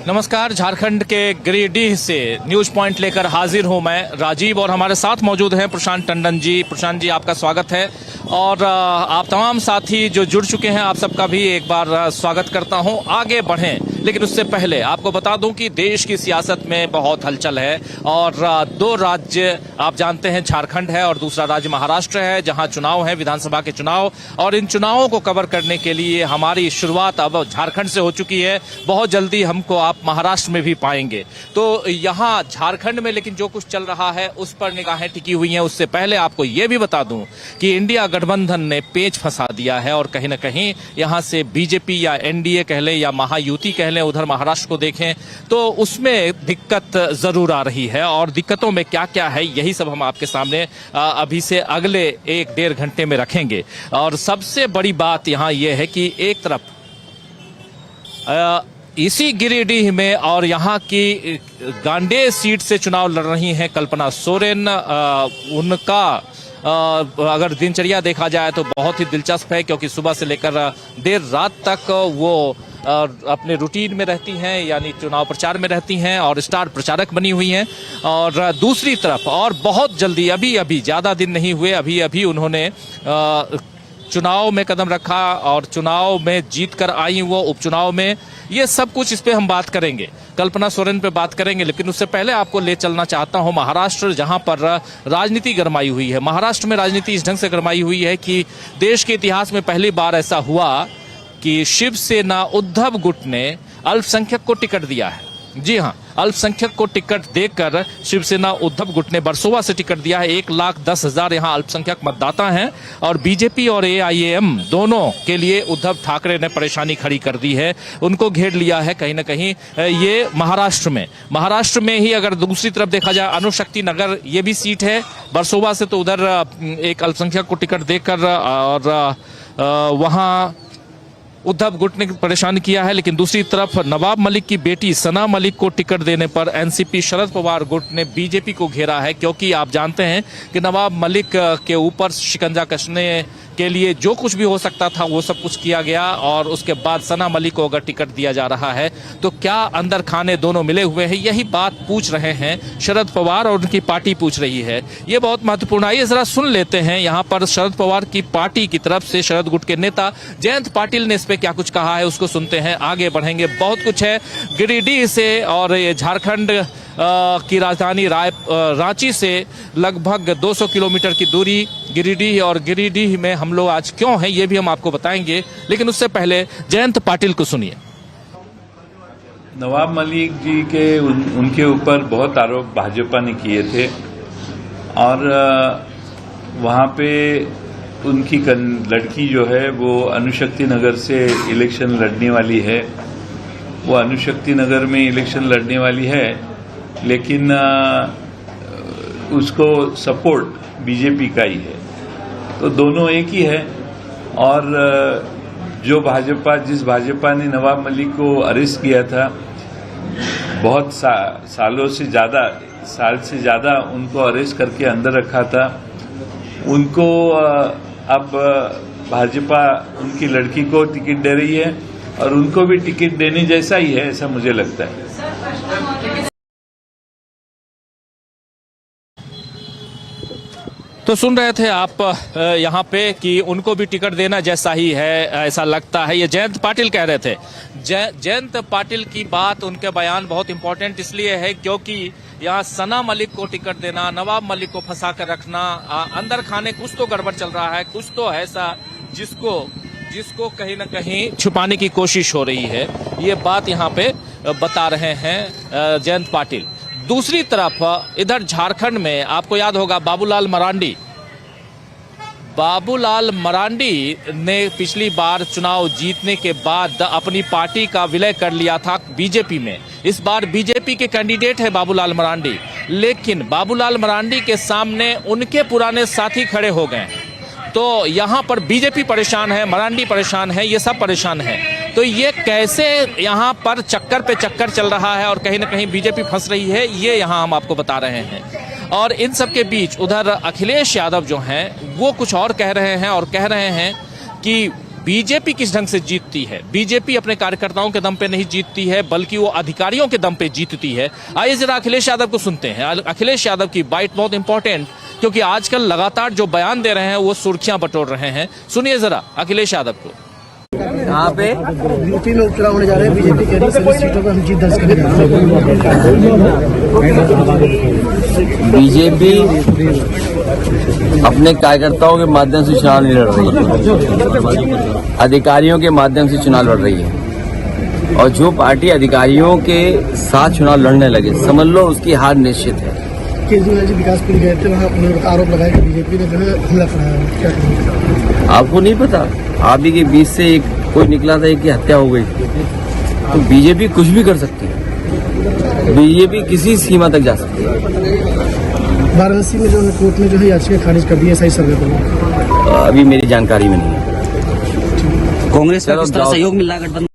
नमस्कार। झारखंड के गिरिडीह से न्यूज पॉइंट लेकर हाजिर हूं मैं राजीव और हमारे साथ मौजूद हैं प्रशांत टंडन जी। प्रशांत जी, आपका स्वागत है और आप तमाम साथी जो जुड़ चुके हैं आप सबका भी एक बार स्वागत करता हूं। आगे बढ़ें, लेकिन उससे पहले आपको बता दूं कि देश की सियासत में बहुत हलचल है और दो राज्य आप जानते हैं, झारखंड है और दूसरा राज्य महाराष्ट्र है, जहां चुनाव है, विधानसभा के चुनाव। और इन चुनावों को कवर करने के लिए हमारी शुरुआत अब झारखंड से हो चुकी है। बहुत जल्दी हमको आप महाराष्ट्र में भी पाएंगे। तो यहाँ झारखंड में लेकिन जो कुछ चल रहा है उस पर निगाहें टिकी हुई हैं। उससे पहले आपको ये भी बता दूं कि इंडिया गठबंधन ने पेच फंसा दिया है और कहीं ना कहीं यहाँ से बीजेपी या एनडीए कह लें या महायुति कह लें, उधर महाराष्ट्र को देखें तो उसमें दिक्कत जरूर आ रही है। और दिक्कतों में क्या क्या है यही सब हम आपके सामने अभी से अगले 1-1.5 घंटे में रखेंगे। और सबसे बड़ी बात यहाँ यह है कि एक तरफ इसी गिरिडीह में और यहाँ की गांडेय सीट से चुनाव लड़ रही हैं कल्पना सोरेन। उनका अगर दिनचर्या देखा जाए तो बहुत ही दिलचस्प है, क्योंकि सुबह से लेकर देर रात तक वो अपने रूटीन में रहती हैं, यानी चुनाव प्रचार में रहती हैं और स्टार प्रचारक बनी हुई हैं। और दूसरी तरफ और बहुत जल्दी अभी ज्यादा दिन नहीं हुए, अभी उन्होंने चुनाव में कदम रखा और चुनाव में जीत कर आई वो उपचुनाव में। ये सब कुछ इस पे हम बात करेंगे, कल्पना सोरेन पे बात करेंगे। लेकिन उससे पहले आपको ले चलना चाहता हूं महाराष्ट्र, जहां पर राजनीति गरमाई हुई है। महाराष्ट्र में राजनीति इस ढंग से गरमाई हुई है कि देश के इतिहास में पहली बार ऐसा हुआ कि शिवसेना उद्धव गुट ने अल्पसंख्यक को टिकट दिया है। जी हां, अल्पसंख्यक को टिकट देकर शिवसेना उद्धव गुट ने बरसोवा से टिकट दिया है। 1,10,000 यहां अल्पसंख्यक मतदाता हैं और बीजेपी और एआईएम दोनों के लिए उद्धव ठाकरे ने परेशानी खड़ी कर दी है, उनको घेर लिया है कहीं ना कहीं। ये महाराष्ट्र में ही अगर दूसरी तरफ देखा जाए, अणुशक्ति नगर ये भी सीट है बरसोवा से, तो उधर एक अल्पसंख्यक को टिकट देकर और वहां उद्धव गुट ने परेशान किया है। लेकिन दूसरी तरफ नवाब मलिक की बेटी सना मलिक को टिकट देने पर एनसीपी शरद पवार गुट ने बीजेपी को घेरा है, क्योंकि आप जानते हैं कि नवाब मलिक के ऊपर शिकंजा कसने के लिए जो कुछ भी हो सकता था वो सब कुछ किया गया। और उसके बाद सना मलिक को अगर टिकट दिया जा रहा है तो क्या अंदर खाने दोनों मिले हुए हैं, यही बात पूछ रहे हैं शरद पवार और उनकी पार्टी पूछ रही है। ये बहुत महत्वपूर्ण है। ये जरा सुन लेते हैं यहाँ पर शरद पवार की पार्टी की तरफ से शरद गुट के नेता जयंत पाटिल ने इस पे क्या कुछ कहा है, उसको सुनते हैं, आगे बढ़ेंगे। बहुत कुछ है गिरिडीह से और ये झारखंड की राजधानी रांची से लगभग 200 किलोमीटर की दूरी गिरिडीह, और गिरिडीह में हम लोग आज क्यों हैं ये भी हम आपको बताएंगे। लेकिन उससे पहले जयंत पाटिल को सुनिए। नवाब मलिक जी के उनके ऊपर बहुत आरोप भाजपा ने किए थे और वहाँ पे उनकी लड़की जो है वो अणुशक्ति नगर से इलेक्शन लड़ने वाली है। वो अणुशक्ति नगर में इलेक्शन लड़ने वाली है, लेकिन उसको सपोर्ट बीजेपी का ही है, तो दोनों एक ही है। और जिस भाजपा ने नवाब मलिक को अरेस्ट किया था, बहुत साल से ज़्यादा उनको अरेस्ट करके अंदर रखा था, उनको अब भाजपा उनकी लड़की को टिकट दे रही है और उनको भी टिकट देने जैसा ही है, ऐसा मुझे लगता है। तो सुन रहे थे आप यहाँ पे कि उनको भी टिकट देना जैसा ही है, ऐसा लगता है। ये जयंत पाटिल कह रहे थे। जयंत पाटिल की बात, उनके बयान बहुत इंपॉर्टेंट इसलिए है क्योंकि यहाँ सना मलिक को टिकट देना, नवाब मलिक को फंसा कर रखना, अंदर खाने कुछ तो गड़बड़ चल रहा है, कुछ तो ऐसा जिसको कहीं ना कहीं छुपाने की कोशिश हो रही है। ये बात यहाँ पे बता रहे हैं जयंत पाटिल। दूसरी तरफ इधर झारखंड में आपको याद होगा बाबूलाल मरांडी ने पिछली बार चुनाव जीतने के बाद अपनी पार्टी का विलय कर लिया था बीजेपी में। इस बार बीजेपी के कैंडिडेट है बाबूलाल मरांडी, लेकिन बाबूलाल मरांडी के सामने उनके पुराने साथी खड़े हो गए। तो यहाँ पर बीजेपी परेशान है, मरांडी परेशान है, ये सब परेशान है। तो ये कैसे यहाँ पर चक्कर पे चक्कर चल रहा है और कहीं ना कहीं बीजेपी फंस रही है, ये यहाँ हम आपको बता रहे हैं। और इन सब के बीच उधर अखिलेश यादव जो हैं वो कुछ और कह रहे हैं और कह रहे हैं कि बीजेपी किस ढंग से जीतती है। बीजेपी अपने कार्यकर्ताओं के दम पे नहीं जीतती है, बल्कि वो अधिकारियों के दम पे जीतती है। आइए जरा अखिलेश यादव को सुनते हैं। अखिलेश यादव की बाइट बहुत इंपॉर्टेंट, क्योंकि आजकल लगातार जो बयान दे रहे हैं वो सुर्खियां बटोर रहे हैं। सुनिए जरा अखिलेश यादव को। यहाँ पे यूपी में उपचुनाव होने जा रहे हैं। बीजेपी कह रही है सभी सीटों पर हम जीत दर्ज करने जा रहे हैं। बीजेपी अपने कार्यकर्ताओं के माध्यम से चुनाव नहीं लड़ रही है, अधिकारियों के माध्यम से चुनाव लड़ रही है। और जो पार्टी अधिकारियों के साथ चुनाव लड़ने लगे, समझ लो उसकी हार निश्चित है। केजरीवाल जी विकासपुर गए थे, वहाँ उन्होंने आरोप लगाया कि बीजेपी ने जो है हमला कराया है। क्या कहेंगे? आपको नहीं पता, आप ही के बीच से एक कोई निकला था, एक की हत्या हो गई। तो बीजेपी कुछ भी कर सकती है, बीजेपी किसी सीमा तक जा सकती है। वाराणसी में जो है कोर्ट ने जो है याचिका खारिज कर दी है, सही सर्वे को। अभी मेरी जानकारी में नहीं है। कांग्रेस का किस तरह सहयोग मिल रहा है गठबंधन?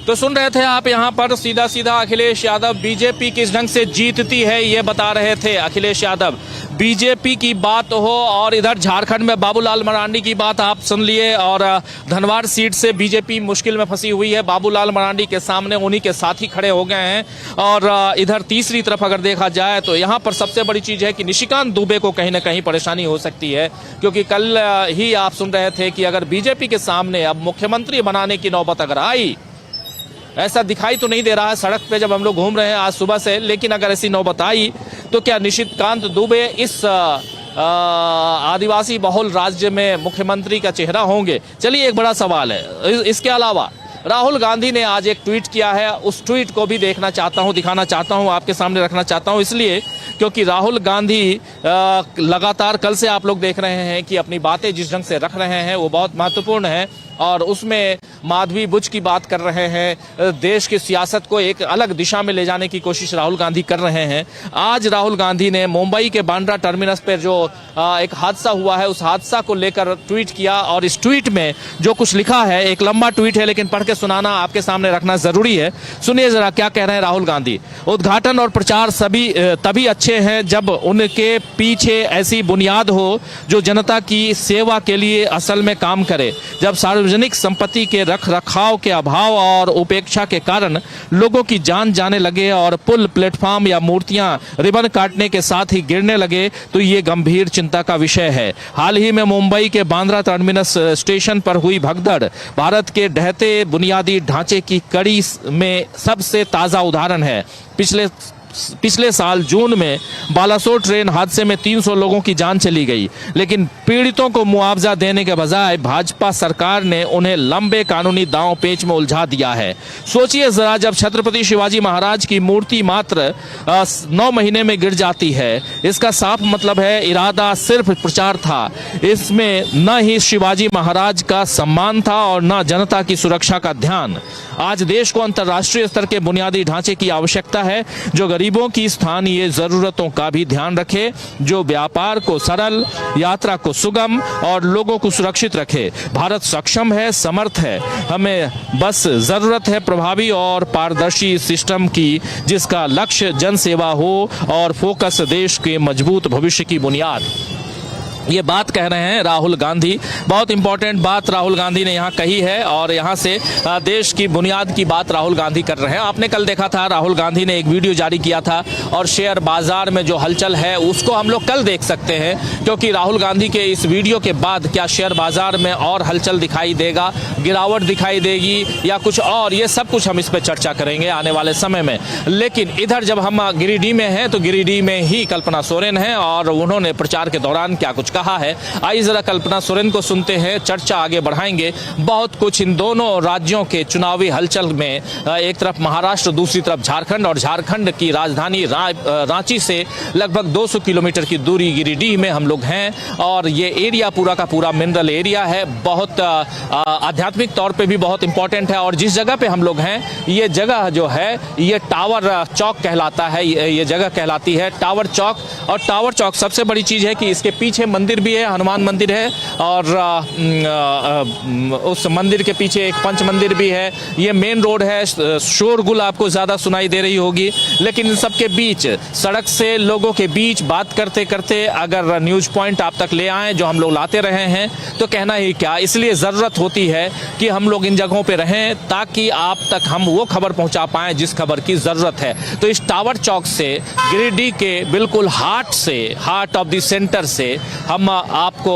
तो सुन रहे थे आप यहाँ पर सीधा सीधा अखिलेश यादव बीजेपी किस ढंग से जीतती है ये बता रहे थे अखिलेश यादव। बीजेपी की बात हो और इधर झारखंड में बाबूलाल मरांडी की बात आप सुन लिए, और धनवार सीट से बीजेपी मुश्किल में फंसी हुई है। बाबूलाल मरांडी के सामने उन्हीं के साथी खड़े हो गए हैं। और इधर तीसरी तरफ अगर देखा जाए तो यहाँ पर सबसे बड़ी चीज है कि निशिकांत दुबे को कहीं ना कहीं परेशानी हो सकती है, क्योंकि कल ही आप सुन रहे थे कि अगर बीजेपी के सामने अब मुख्यमंत्री बनाने की नौबत अगर आई, ऐसा दिखाई तो नहीं दे रहा है सड़क पे जब हम लोग घूम रहे हैं आज सुबह से, लेकिन अगर ऐसी नौबत आई तो क्या निशिकांत दुबे इस आदिवासी बहुल राज्य में मुख्यमंत्री का चेहरा होंगे? चलिए एक बड़ा सवाल है। इसके अलावा राहुल गांधी ने आज एक ट्वीट किया है, उस ट्वीट को भी देखना चाहता हूं, दिखाना चाहता हूं, आपके सामने रखना चाहता हूं, इसलिए क्योंकि राहुल गांधी लगातार कल से आप लोग देख रहे हैं कि अपनी बातें जिस ढंग से रख रहे हैं वो बहुत महत्वपूर्ण है, और उसमें माधवी बुच की बात कर रहे हैं। देश की सियासत को एक अलग दिशा में ले जाने की कोशिश राहुल गांधी कर रहे हैं। आज राहुल गांधी ने मुंबई के बांद्रा टर्मिनस पर जो एक हादसा हुआ है उस हादसा को लेकर ट्वीट किया, और इस ट्वीट में जो कुछ लिखा है, एक लंबा ट्वीट है लेकिन पढ़ के सुनाना आपके सामने रखना जरूरी है। सुनिए जरा क्या कह रहे हैं राहुल गांधी। उद्घाटन और प्रचार सभी तभी अच्छे हैं जब उनके पीछे ऐसी बुनियाद हो जो जनता की सेवा के लिए असल में काम करे। जब सार्वजनिक संपत्ति के रख रखाव के अभाव और उपेक्षा के कारण लोगों की जान जाने लगे और पुल, प्लेटफॉर्म या मूर्तियां रिबन काटने के साथ ही गिरने लगे तो ये गंभीर चिंता का विषय है। हाल ही में मुंबई के बांद्रा टर्मिनस स्टेशन पर हुई भगदड़ भारत के ढहते बुनियादी ढांचे की कड़ी में सबसे ताजा उदाहरण है। पिछले साल जून में बालासोर ट्रेन हादसे में 300 लोगों की जान चली गई, लेकिन पीड़ितों को मुआवजा देने के बजाय भाजपा सरकार ने उन्हें लंबे कानूनी दांव पेच में उलझा दिया है। सोचिए जरा, जब छत्रपति शिवाजी महाराज की मूर्ति मात्र 9 महीने में गिर जाती है, इसका साफ मतलब है इरादा सिर्फ प्रचार था। इसमें न ही शिवाजी महाराज का सम्मान था और न जनता की सुरक्षा का ध्यान। आज देश को अंतर्राष्ट्रीय स्तर के बुनियादी ढांचे की आवश्यकता है जो गरीबों की स्थानीय जरूरतों का भी ध्यान रखे, जो व्यापार को सरल, यात्रा को सुगम और लोगों को सुरक्षित रखे। भारत सक्षम है, समर्थ है, हमें बस जरूरत है प्रभावी और पारदर्शी सिस्टम की जिसका लक्ष्य जनसेवा हो और फोकस देश के मजबूत भविष्य की बुनियाद। ये बात कह रहे हैं राहुल गांधी। बहुत इंपॉर्टेंट बात राहुल गांधी ने यहाँ कही है, और यहाँ से देश की बुनियाद की बात राहुल गांधी कर रहे हैं। आपने कल देखा था राहुल गांधी ने एक वीडियो जारी किया था, और शेयर बाजार में जो हलचल है उसको हम लोग कल देख सकते हैं, क्योंकि राहुल गांधी के इस वीडियो के बाद क्या शेयर बाजार में और हलचल दिखाई देगा, गिरावट दिखाई देगी या कुछ और, ये सब कुछ हम इस पर चर्चा करेंगे आने वाले समय में। लेकिन इधर जब हम गिरिडीह में हैं तो गिरिडीह में ही कल्पना सोरेन है, और उन्होंने प्रचार के दौरान क्या कुछ कहा है, आइए जरा कल्पना सोरेन को सुनते हैं, चर्चा आगे बढ़ाएंगे। बहुत कुछ इन दोनों राज्यों के चुनावी हलचल में, एक तरफ महाराष्ट्र, दूसरी तरफ झारखंड, और झारखंड की राजधानी रांची से लगभग 200 किलोमीटर की दूरी गिरिडीह में हम लोग हैं, और ये एरिया पूरा का पूरा मिनरल एरिया है, बहुत आध्यात्मिक तौर पे भी बहुत इंपॉर्टेंट है। और जिस जगह पे हम लोग हैं, ये जगह जो है ये टावर चौक कहलाता है, ये जगह कहलाती है टावर चौक। और टावर चौक सबसे बड़ी चीज है कि इसके पीछे मंदिर मंदिर भी है, हनुमान मंदिर है, और उस मंदिर के पीछे एक पंच मंदिर भी है। ये मेन रोड है, शोरगुल आपको ज़्यादा सुनाई दे रही होगी, लेकिन इन सबके बीच सड़क से लोगों के बीच बात करते करते अगर न्यूज़ पॉइंट आप तक ले आए जो हम लोग लाते रहे हैं तो कहना ही क्या। इसलिए ज़रूरत होती है कि हम लोग इन जगहों पे रहें ताकि आप तक हम वो खबर पहुंचा पाएं जिस खबर की ज़रूरत है। तो इस टावर चौक से, गिरिडीह के बिल्कुल हार्ट ऑफ द सेंटर से हम आपको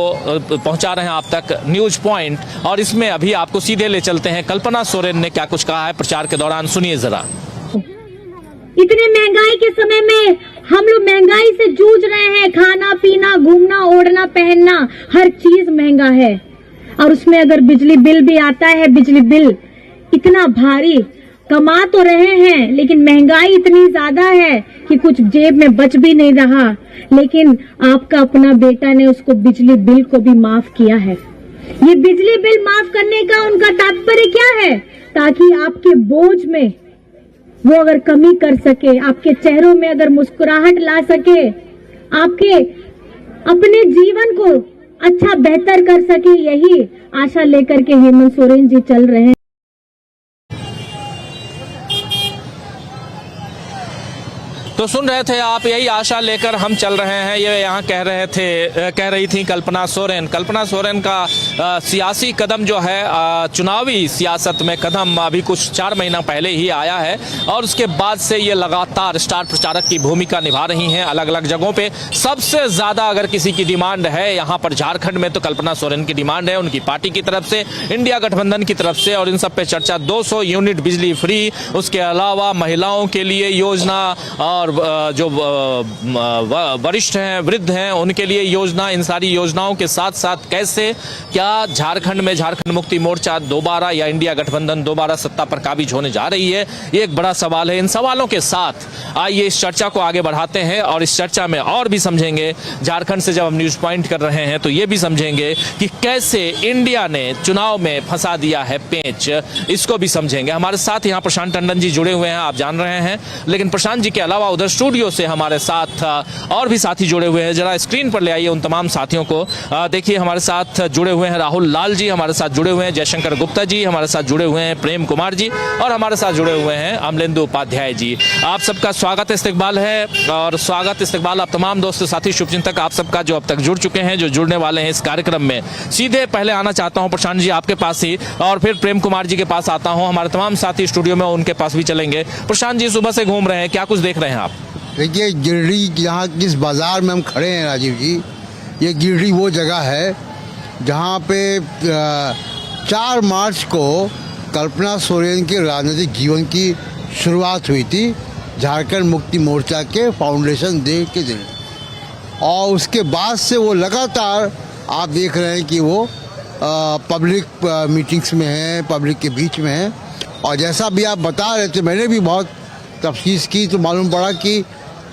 पहुंचा रहे हैं आप तक न्यूज़ पॉइंट, और इसमें अभी आपको सीधे ले चलते हैं। कल्पना सोरेन ने क्या कुछ कहा है प्रचार के दौरान, सुनिए जरा। इतने महंगाई के समय में हम लोग महंगाई से जूझ रहे हैं। खाना पीना, घूमना, ओढ़ना, पहनना, हर चीज महंगा है। और उसमें अगर बिजली बिल भी आता है, बिजली बिल इतना भारी, कमा तो रहे हैं लेकिन महंगाई इतनी ज्यादा है कि कुछ जेब में बच भी नहीं रहा। लेकिन आपका अपना बेटा ने उसको बिजली बिल को भी माफ किया है। ये बिजली बिल माफ करने का उनका तात्पर्य क्या है? ताकि आपके बोझ में वो अगर कमी कर सके, आपके चेहरों में अगर मुस्कुराहट ला सके, आपके अपने जीवन को अच्छा बेहतर कर सके, यही आशा लेकर के हेमंत सोरेन जी चल रहे हैं। तो सुन रहे थे आप, यही आशा लेकर हम चल रहे हैं, ये यहाँ कह रही थी कल्पना सोरेन। कल्पना सोरेन का सियासी कदम जो है, चुनावी सियासत में कदम अभी कुछ 4 महीना पहले ही आया है, और उसके बाद से ये लगातार स्टार प्रचारक की भूमिका निभा रही हैं अलग अलग जगहों पे। सबसे ज़्यादा अगर किसी की डिमांड है यहाँ पर झारखंड में तो कल्पना सोरेन की डिमांड है, उनकी पार्टी की तरफ से, इंडिया गठबंधन की तरफ से, और इन सब पे चर्चा। 200 यूनिट बिजली फ्री, उसके अलावा महिलाओं के लिए योजना, और जो वरिष्ठ हैं, वृद्ध हैं, उनके लिए योजना। इन सारी योजनाओं के साथ साथ कैसे क्या झारखंड में झारखंड मुक्ति मोर्चा दोबारा या इंडिया गठबंधन दोबारा सत्ता पर काबिज होने जा रही है, ये एक बड़ा सवाल है। इन सवालों के साथ आइए इस चर्चा को आगे बढ़ाते हैं, और इस चर्चा में और भी समझेंगे। झारखंड से जब हम न्यूज पॉइंट कर रहे हैं तो ये भी समझेंगे कि कैसे इंडिया ने चुनाव में फंसा दिया है पेंच, इसको भी समझेंगे। हमारे साथ यहाँ प्रशांत टंडन जी जुड़े हुए हैं, आप जान रहे हैं, लेकिन प्रशांत जी के अलावा उधर स्टूडियो से हमारे साथ और भी साथी जुड़े हुए हैं। जरा स्क्रीन पर ले आइए उन तमाम साथियों को। देखिए हमारे साथ जुड़े हुए हैं राहुल लाल जी, हमारे साथ जुड़े हुए हैं जयशंकर गुप्ता जी, हमारे साथ जुड़े हुए हैं प्रेम कुमार जी, और हमारे साथ जुड़े हुए हैं अमलेंदु उपाध्याय जी। आप सबका स्वागत इस्तकबाल है, और स्वागत इस्तकबाल आप तमाम दोस्त साथी शुभचिंतक आप सबका जो अब तक जुड़ चुके हैं, जो जुड़ने वाले हैं इस कार्यक्रम में। सीधे पहले आना चाहता हूं प्रशांत जी आपके पास ही, और फिर प्रेम कुमार जी के पास आता हूं। हमारे तमाम साथी स्टूडियो में उनके पास भी चलेंगे। प्रशांत जी सुबह से घूम रहे हैं, क्या कुछ देख रहे हैं आप? देखिए, गिरिडीह यहाँ जिस बाज़ार में हम खड़े हैं राजीव जी, ये गिरिडीह वो जगह है जहाँ पे 4 मार्च को कल्पना सोरेन के राजनीतिक जीवन की शुरुआत हुई थी, झारखंड मुक्ति मोर्चा के फाउंडेशन डे के दिन। और उसके बाद से वो लगातार आप देख रहे हैं कि वो पब्लिक मीटिंग्स में हैं, पब्लिक के बीच में हैं। और जैसा भी आप बता रहे थे, मैंने भी बहुत तफ्तीश की तो मालूम पड़ा कि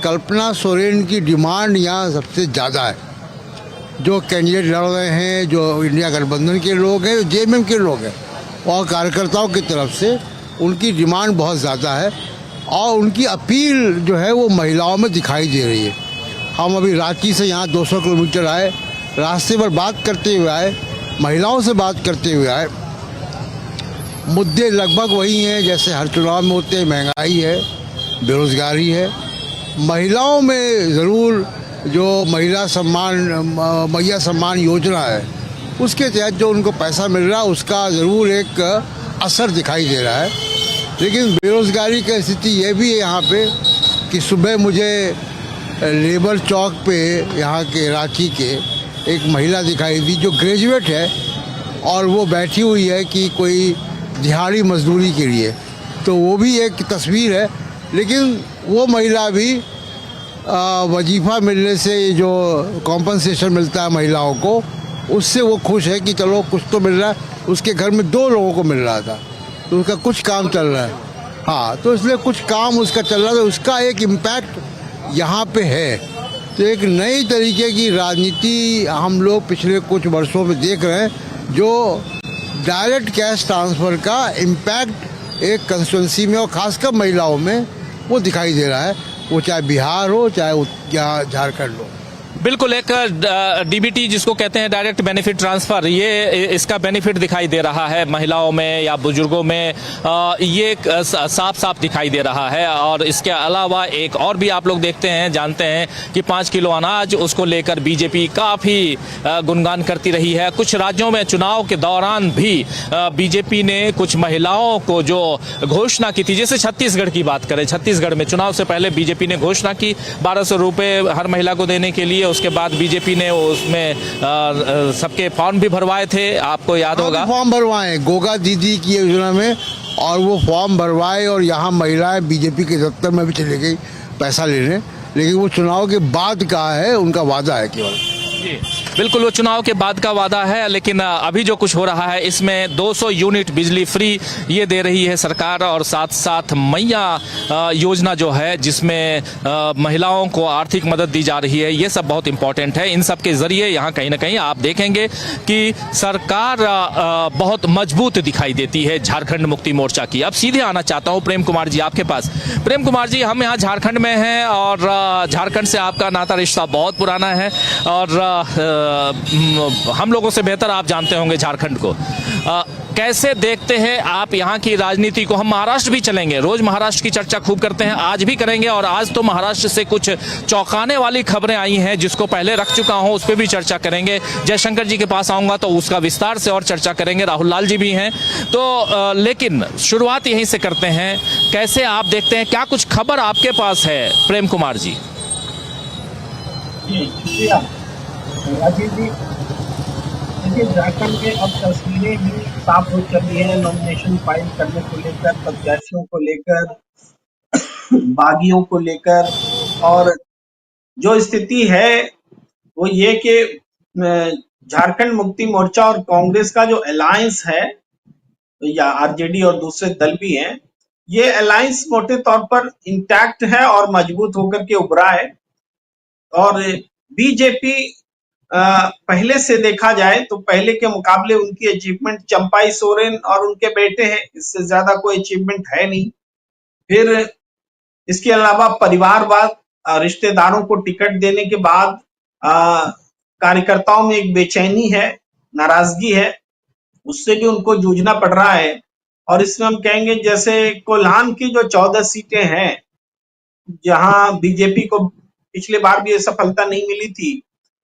कल्पना सोरेन की डिमांड यहाँ सबसे ज़्यादा है। जो कैंडिडेट लड़ रहे हैं, जो इंडिया गठबंधन के लोग हैं, जो जेएमएम के लोग हैं, और कार्यकर्ताओं की तरफ से उनकी डिमांड बहुत ज़्यादा है, और उनकी अपील जो है वो महिलाओं में दिखाई दे रही है। हम अभी रांची से यहाँ 200 किलोमीटर आए, रास्ते पर बात करते हुए आए, महिलाओं से बात करते हुए आए। मुद्दे लगभग वही हैं जैसे हर चुनाव में होते हैं, महंगाई है, बेरोज़गारी है। महिलाओं में ज़रूर जो मैया सम्मान योजना है, उसके तहत जो उनको पैसा मिल रहा है उसका ज़रूर एक असर दिखाई दे रहा है। लेकिन बेरोज़गारी की स्थिति ये भी है यहाँ पे कि सुबह मुझे लेबर चौक पे यहाँ के रांची के एक महिला दिखाई दी जो ग्रेजुएट है, और वो बैठी हुई है कि कोई दिहाड़ी मजदूरी के लिए। तो वो भी एक तस्वीर है। लेकिन वो महिला भी वजीफ़ा मिलने से जो कॉम्पनसेशन मिलता है महिलाओं को, उससे वो खुश है कि चलो कुछ तो मिल रहा है। उसके घर में 2 लोगों को मिल रहा था, तो उसका कुछ काम चल रहा है। हाँ, तो इसलिए कुछ काम उसका चल रहा था, उसका एक इम्पैक्ट यहाँ पे है। तो एक नई तरीके की राजनीति हम लोग पिछले कुछ वर्षों में देख रहे हैं, जो डायरेक्ट कैश ट्रांसफ़र का इम्पैक्ट एक कंस्टिट्यूंसी में और ख़ासकर महिलाओं में वो दिखाई दे रहा है, वो चाहे बिहार हो चाहे झारखंड हो। बिल्कुल, एक डीबीटी जिसको कहते हैं डायरेक्ट बेनिफिट ट्रांसफर, ये इसका बेनिफिट दिखाई दे रहा है महिलाओं में या बुजुर्गों में, ये साफ साफ दिखाई दे रहा है। और इसके अलावा एक और भी आप लोग देखते हैं, जानते हैं कि 5 किलो अनाज, उसको लेकर बीजेपी काफी गुणगान करती रही है। कुछ राज्यों में चुनाव के दौरान भी बीजेपी ने कुछ महिलाओं को जो घोषणा की थी, जैसे छत्तीसगढ़ की बात करें, छत्तीसगढ़ में चुनाव से पहले बीजेपी ने घोषणा की 1200 रुपए हर महिला को देने के लिए। उसके बाद बीजेपी ने उसमें सबके फॉर्म भी भरवाए थे, आपको याद होगा। फॉर्म भरवाए गोगा दीदी की योजना में, और वो फॉर्म भरवाए और यहाँ महिलाएं बीजेपी के दफ्तर में भी चली गई पैसा लेने, लेकिन वो चुनाव के बाद का है, उनका वादा है केवल। जी बिल्कुल, वो चुनाव के बाद का वादा है, लेकिन अभी जो कुछ हो रहा है इसमें 200 यूनिट बिजली फ्री ये दे रही है सरकार, और साथ साथ मैया योजना जो है जिसमें महिलाओं को आर्थिक मदद दी जा रही है, ये सब बहुत इंपॉर्टेंट है। इन सब के जरिए यहाँ कहीं ना कहीं आप देखेंगे कि सरकार बहुत मजबूत दिखाई देती है झारखंड मुक्ति मोर्चा की। अब सीधे आना चाहता हूँ प्रेम कुमार जी आपके पास। प्रेम कुमार जी, हम यहाँ झारखंड में हैं और झारखंड से आपका नाता रिश्ता बहुत पुराना है, और हम लोगों से बेहतर आप जानते होंगे झारखंड को। कैसे देखते हैं आप यहाँ की राजनीति को? हम महाराष्ट्र भी चलेंगे, रोज महाराष्ट्र की चर्चा खूब करते हैं, आज भी करेंगे। और आज तो महाराष्ट्र से कुछ चौंकाने वाली खबरें आई हैं जिसको पहले रख चुका हूं, उस पर भी चर्चा करेंगे। जयशंकर जी के पास आऊंगा तो उसका विस्तार से और चर्चा करेंगे, राहुल लाल जी भी हैं तो लेकिन शुरुआत यहीं से करते हैं। कैसे आप देखते हैं, क्या कुछ खबर आपके पास है प्रेम कुमार जी? राजीव जी, देखिए झारखंड में अब तस्वीरें ही साफ हो चली है नॉमिनेशन फाइल करने को लेकर, प्रत्याशियों को लेकर, बागियों को लेकर। और जो स्थिति है वो ये कि झारखंड मुक्ति मोर्चा और कांग्रेस का जो अलायंस है, या आरजेडी और दूसरे दल भी हैं, ये अलायंस मोटे तौर पर इंटैक्ट है और मजबूत होकर के उभरा है। और बीजेपी पहले से देखा जाए तो पहले के मुकाबले उनकी अचीवमेंट चंपाई सोरेन और उनके बेटे हैं, इससे ज्यादा कोई अचीवमेंट है नहीं। फिर इसके अलावा परिवारवाद, रिश्तेदारों को टिकट देने के बाद कार्यकर्ताओं में एक बेचैनी है, नाराजगी है, उससे भी उनको जूझना पड़ रहा है। और इसमें हम कहेंगे जैसे कोल्हान की जो 14 सीटें हैं, जहां बीजेपी को पिछले बार भी ये सफलता नहीं मिली थी,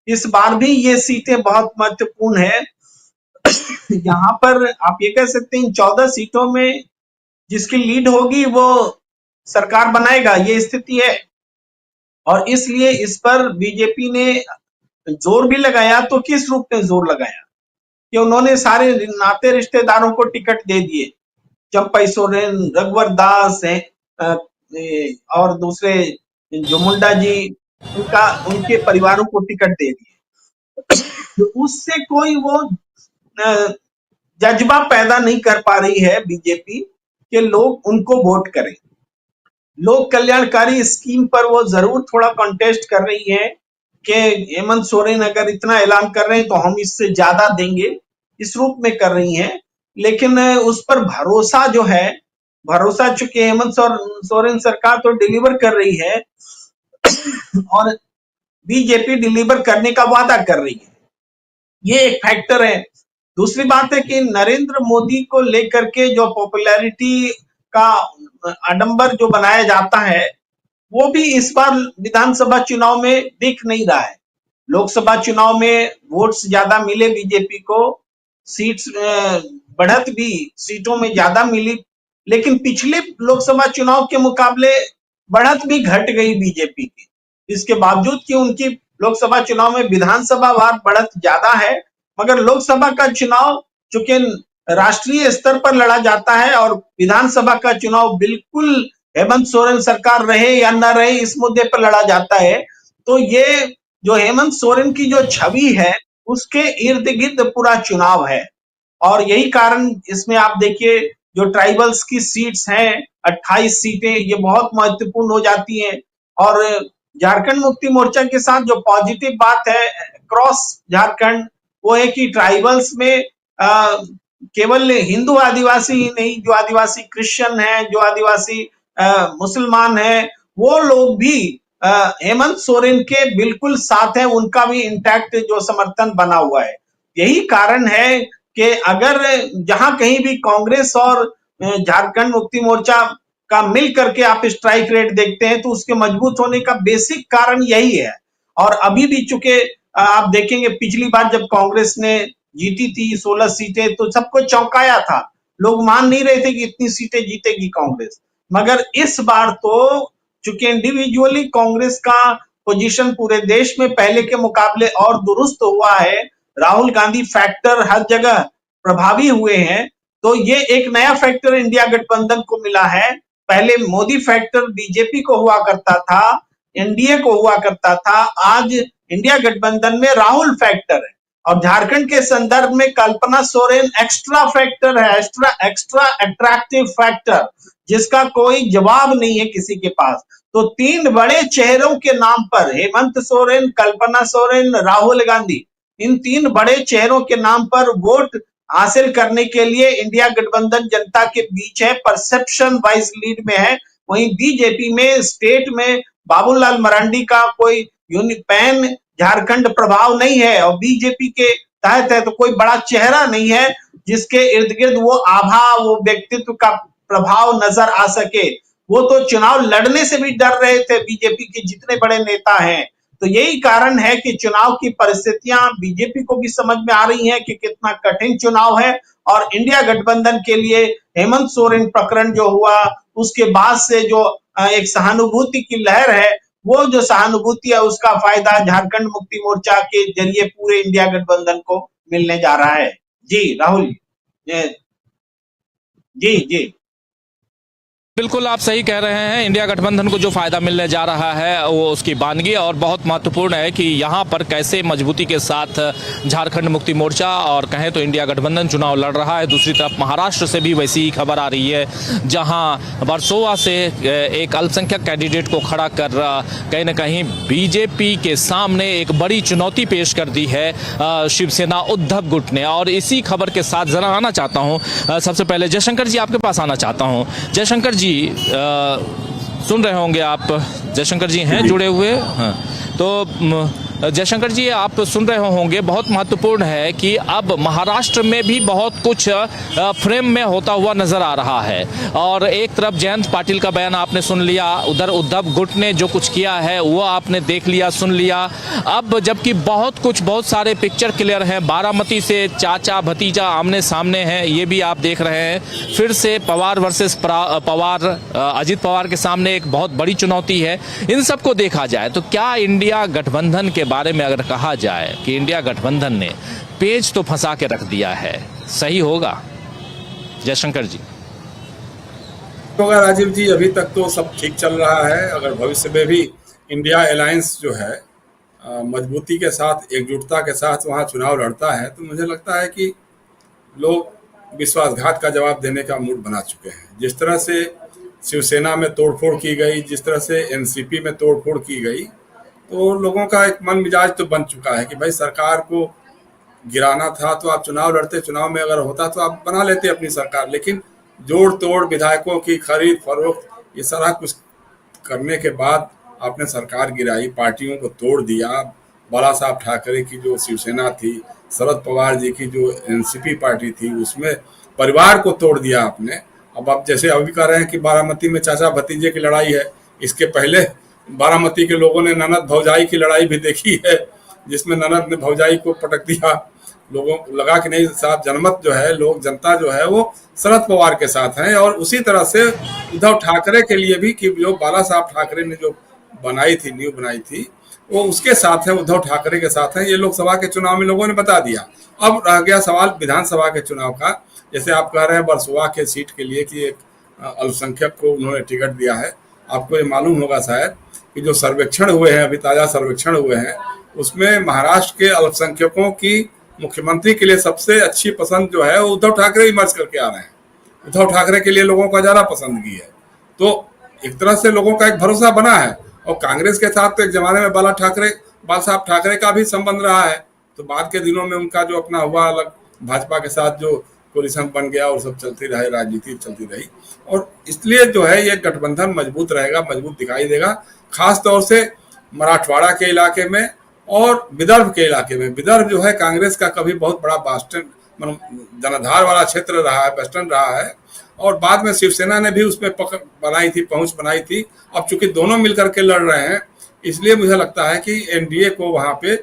इस बार भी ये सीटें बहुत महत्वपूर्ण है। यहाँ पर आप ये कह सकते हैं 14 सीटों में जिसकी लीड होगी वो सरकार बनाएगा, ये स्थिति है। और इसलिए इस पर बीजेपी ने जोर भी लगाया, तो किस रूप में जोर लगाया कि उन्होंने सारे नाते रिश्तेदारों को टिकट दे दिए। चंपाई सोरेन, रघुवर दास हैं और दूसरे जो मुंडा जी, उनके परिवारों को टिकट दे दिए। उससे कोई वो जज्बा पैदा नहीं कर पा रही है बीजेपी कि लोग उनको वोट करें। लोक कल्याणकारी स्कीम पर वो जरूर थोड़ा कॉन्टेस्ट कर रही है कि हेमंत सोरेन अगर इतना ऐलान कर रहे हैं तो हम इससे ज्यादा देंगे, इस रूप में कर रही हैं। लेकिन उस पर भरोसा जो है, भरोसा चूंकि हेमंत सोरेन सरकार तो डिलीवर कर रही है और बीजेपी डिलीवर करने का वादा कर रही है, ये एक फैक्टर है। दूसरी बात है कि नरेंद्र मोदी को लेकर के जो पॉपुलैरिटी का आडंबर जो बनाया जाता है, वो भी इस बार विधानसभा चुनाव में दिख नहीं रहा है। लोकसभा चुनाव में वोट्स ज्यादा मिले बीजेपी को, सीट्स बढ़त भी सीटों में ज्यादा मिली, लेकिन पिछले लोकसभा चुनाव के मुकाबले बढ़त भी घट गई बीजेपी की। इसके बावजूद कि उनकी लोकसभा चुनाव में विधानसभा वार बढ़त ज्यादा है, मगर लोकसभा का चुनाव चूंकि राष्ट्रीय स्तर पर लड़ा जाता है और विधानसभा का चुनाव बिल्कुल हेमंत सोरेन सरकार रहे या न रहे इस मुद्दे पर लड़ा जाता है, तो ये जो हेमंत सोरेन की जो छवि है उसके इर्द गिर्द पूरा चुनाव है। और यही कारण इसमें आप देखिए जो ट्राइबल्स की सीट्स हैं 28 सीटें, ये बहुत महत्वपूर्ण हो जाती हैं। और झारखंड मुक्ति मोर्चा के साथ जो पॉजिटिव बात है क्रॉस झारखंड, वो है कि ट्राइबल्स में केवल हिंदू आदिवासी ही नहीं, जो आदिवासी क्रिश्चियन है, जो आदिवासी मुसलमान है, वो लोग भी हेमंत सोरेन के बिल्कुल साथ है, उनका भी इंटैक्ट जो समर्थन बना हुआ है। यही कारण है कि अगर जहां कहीं भी कांग्रेस और झारखंड मुक्ति मोर्चा का मिल करके आप स्ट्राइक रेट देखते हैं तो उसके मजबूत होने का बेसिक कारण यही है। और अभी भी चूंकि आप देखेंगे पिछली बार जब कांग्रेस ने जीती थी 16 सीटें तो सबको चौंकाया था, लोग मान नहीं रहे थे कि इतनी सीटें जीतेगी कांग्रेस। मगर इस बार तो चूंकि इंडिविजुअली कांग्रेस का पोजीशन पूरे देश में पहले के मुकाबले और दुरुस्त हुआ है, राहुल गांधी फैक्टर हर जगह प्रभावी हुए हैं, तो ये एक नया फैक्टर इंडिया गठबंधन को मिला है। पहले मोदी फैक्टर बीजेपी को हुआ करता था, एनडीए को हुआ करता था, आज इंडिया गठबंधन में राहुल फैक्टर है। और झारखंड के संदर्भ में कल्पना सोरेन एक्स्ट्रा फैक्टर है, एक्स्ट्रा अट्रैक्टिव फैक्टर, जिसका कोई जवाब नहीं है किसी के पास। तो तीन बड़े चेहरों के नाम पर, हेमंत सोरेन, कल्पना सोरेन, राहुल गांधी, इन तीन बड़े चेहरों के नाम पर वोट हासिल करने के लिए इंडिया गठबंधन जनता के बीच है, परसेप्शन वाइज लीड में है। वहीं बीजेपी में स्टेट में बाबूलाल मरांडी का कोई पैन झारखंड प्रभाव नहीं है और बीजेपी के तहत है, तो कोई बड़ा चेहरा नहीं है जिसके इर्द गिर्द वो आभा, वो व्यक्तित्व का प्रभाव नजर आ सके। वो तो चुनाव लड़ने से भी डर रहे थे बीजेपी के जितने बड़े नेता हैं। तो यही कारण है कि चुनाव की परिस्थितियां बीजेपी को भी समझ में आ रही हैं कि कितना कठिन चुनाव है। और इंडिया गठबंधन के लिए हेमंत सोरेन प्रकरण जो हुआ उसके बाद से जो एक सहानुभूति की लहर है, वो जो सहानुभूति है उसका फायदा झारखंड मुक्ति मोर्चा के जरिए पूरे इंडिया गठबंधन को मिलने जा रहा है। जी राहुल जी जी बिल्कुल आप सही कह रहे हैं। इंडिया गठबंधन को जो फायदा मिलने जा रहा है वो उसकी बानगी और बहुत महत्वपूर्ण है कि यहाँ पर कैसे मजबूती के साथ झारखंड मुक्ति मोर्चा और कहें तो इंडिया गठबंधन चुनाव लड़ रहा है। दूसरी तरफ महाराष्ट्र से भी वैसी ही खबर आ रही है, जहाँ वर्सोवा से एक अल्पसंख्यक कैंडिडेट को खड़ा कर कहीं ना कहीं बीजेपी के सामने एक बड़ी चुनौती पेश कर दी है शिवसेना उद्धव गुट ने। और इसी खबर के साथ जरा आना चाहता हूँ, सबसे पहले जयशंकर जी आपके पास आना चाहता हूँ। जयशंकर जी सुन रहे होंगे आप, जयशंकर जी हैं जुड़े हुए, हाँ। तो जयशंकर जी आप सुन रहे होंगे, बहुत महत्वपूर्ण है कि अब महाराष्ट्र में भी बहुत कुछ फ्रेम में होता हुआ नजर आ रहा है। और एक तरफ जयंत पाटिल का बयान आपने सुन लिया, उधर उद्धव गुट ने जो कुछ किया है वो आपने देख लिया, सुन लिया। अब जबकि बहुत सारे पिक्चर क्लियर हैं, बारामती से चाचा भतीजा आमने सामने हैं, ये भी आप देख रहे हैं। फिर से पवार वर्सेस पवार, अजित पवार के सामने एक बहुत बड़ी चुनौती है। इन सबको देखा जाए तो क्या इंडिया गठबंधन के बारे में अगर कहा जाए कि इंडिया गठबंधन ने पेज तो फंसा के रख दिया है, सही होगा जयशंकर जी? तो राजीव जी, अभी तक तो सब ठीक चल रहा है। अगर भविष्य में भी इंडिया अलायंस जो है मजबूती के साथ, एकजुटता के साथ वहाँ चुनाव लड़ता है तो मुझे लगता है कि लोग विश्वासघात का जवाब देने का मूड बना चुके हैं। जिस तरह से शिवसेना में तोड़फोड़ की गई, जिस तरह से एनसीपी में तोड़फोड़ की गई, तो लोगों का एक मन मिजाज तो बन चुका है कि भाई सरकार को गिराना था तो आप चुनाव लड़ते, चुनाव में अगर होता तो आप बना लेते अपनी सरकार। लेकिन जोड़ तोड़, विधायकों की खरीद फरोख्त, ये सारा कुछ करने के बाद आपने सरकार गिराई, पार्टियों को तोड़ दिया। बाला साहब ठाकरे की जो शिवसेना थी, शरद पवार जी की जो एनसीपी पार्टी थी, उसमें परिवार को तोड़ दिया आपने। अब आप जैसे अभी कह रहे हैं कि बारामती में चाचा भतीजे की लड़ाई है, इसके पहले बारामती के लोगों ने ननद भौजाई की लड़ाई भी देखी है, जिसमें ननद ने भौजाई को पटक दिया। लोगों को लगा कि नहीं साहब, जनमत जो है, लोग जनता जो है वो शरद पवार के साथ है। और उसी तरह से उद्धव ठाकरे के लिए भी कि जो बाला साहब ठाकरे ने जो बनाई थी, नींव बनाई थी, वो उसके साथ है, उद्धव ठाकरे के साथ है। ये लोकसभा के चुनाव में लोगों ने बता दिया। अब रह गया सवाल विधानसभा के चुनाव का। जैसे आप कह रहे हैं वर्सोवा के सीट के लिए कि एक अल्पसंख्यक को उन्होंने टिकट दिया है। आपको ये मालूम होगा शायद कि जो सर्वेक्षण हुए हैं, अभी ताज़ा सर्वेक्षण हुए हैं, उसमें महाराष्ट्र के अल्पसंख्यकों की मुख्यमंत्री के लिए सबसे अच्छी पसंद जो है वो उद्धव ठाकरे इमर्ज करके आ रहे हैं। उद्धव ठाकरे के लिए लोगों का ज़्यादा पसंदगी है। तो एक तरह से लोगों का एक भरोसा बना है। और कांग्रेस के साथ तो एक जमाने में बाला साहब ठाकरे का भी संबंध रहा है। तो बाद के दिनों में उनका जो अपना हुआ अलग भाजपा के साथ जो कोलिशन बन गया और सब चलती रहे, राजनीति चलती रही। और इसलिए जो है ये गठबंधन मजबूत रहेगा, मजबूत दिखाई देगा, खास तौर से मराठवाड़ा के इलाके में और विदर्भ के इलाके में। विदर्भ जो है कांग्रेस का कभी बहुत बड़ा बास्टन जनाधार वाला क्षेत्र रहा है, वेस्टर्न रहा है, और बाद में शिवसेना ने भी उसमें पकड़ बनाई थी, पहुंच बनाई थी। अब चूंकि दोनों मिलकर के लड़ रहे हैं, इसलिए मुझे लगता है कि एनडीए को वहां पे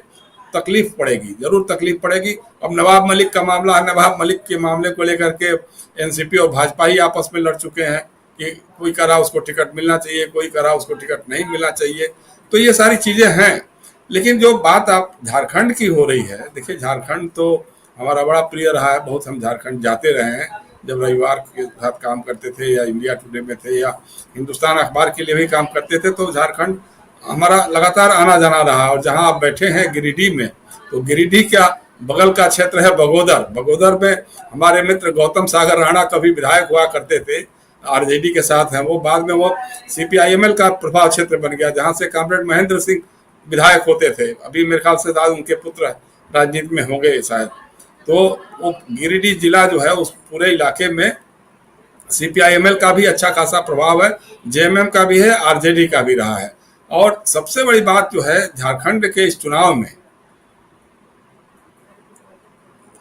तकलीफ पड़ेगी, जरूर तकलीफ पड़ेगी। अब नवाब मलिक का मामला है, नवाब मलिक के मामले को लेकर के एनसीपी और भाजपा ही आपस में लड़ चुके हैं कि कोई कह रहा उसको टिकट मिलना चाहिए, कोई कह रहा उसको टिकट नहीं मिलना चाहिए। तो ये सारी चीजें हैं। लेकिन जो बात आप झारखंड की हो रही है, देखिए झारखंड तो हमारा बड़ा प्रिय रहा है, बहुत हम झारखंड जाते रहे हैं। जब रविवार के साथ काम करते थे या इंडिया टुडे में थे या हिंदुस्तान अखबार के लिए भी काम करते थे, तो झारखंड हमारा लगातार आना जाना रहा। और जहां आप बैठे हैं गिरिडीह में, तो गिरिडीह का बगल का क्षेत्र है बगोदर। बगोदर में हमारे मित्र गौतम सागर राणा कभी विधायक हुआ करते थे, आरजेडी के साथ हैं वो। बाद में वो सीपीआईएमएल का प्रभाव क्षेत्र बन गया, जहां से कॉमरेड महेंद्र सिंह विधायक होते थे। अभी मेरे ख्याल से शायद उनके पुत्र राजनीति में होंगे शायद। तो वो गिरिडीह जिला जो है उस पूरे इलाके में सीपीआईएमएल का भी अच्छा खासा प्रभाव है, जेएमएम का भी है, आरजेडी का भी रहा है। और सबसे बड़ी बात जो है झारखंड के इस चुनाव में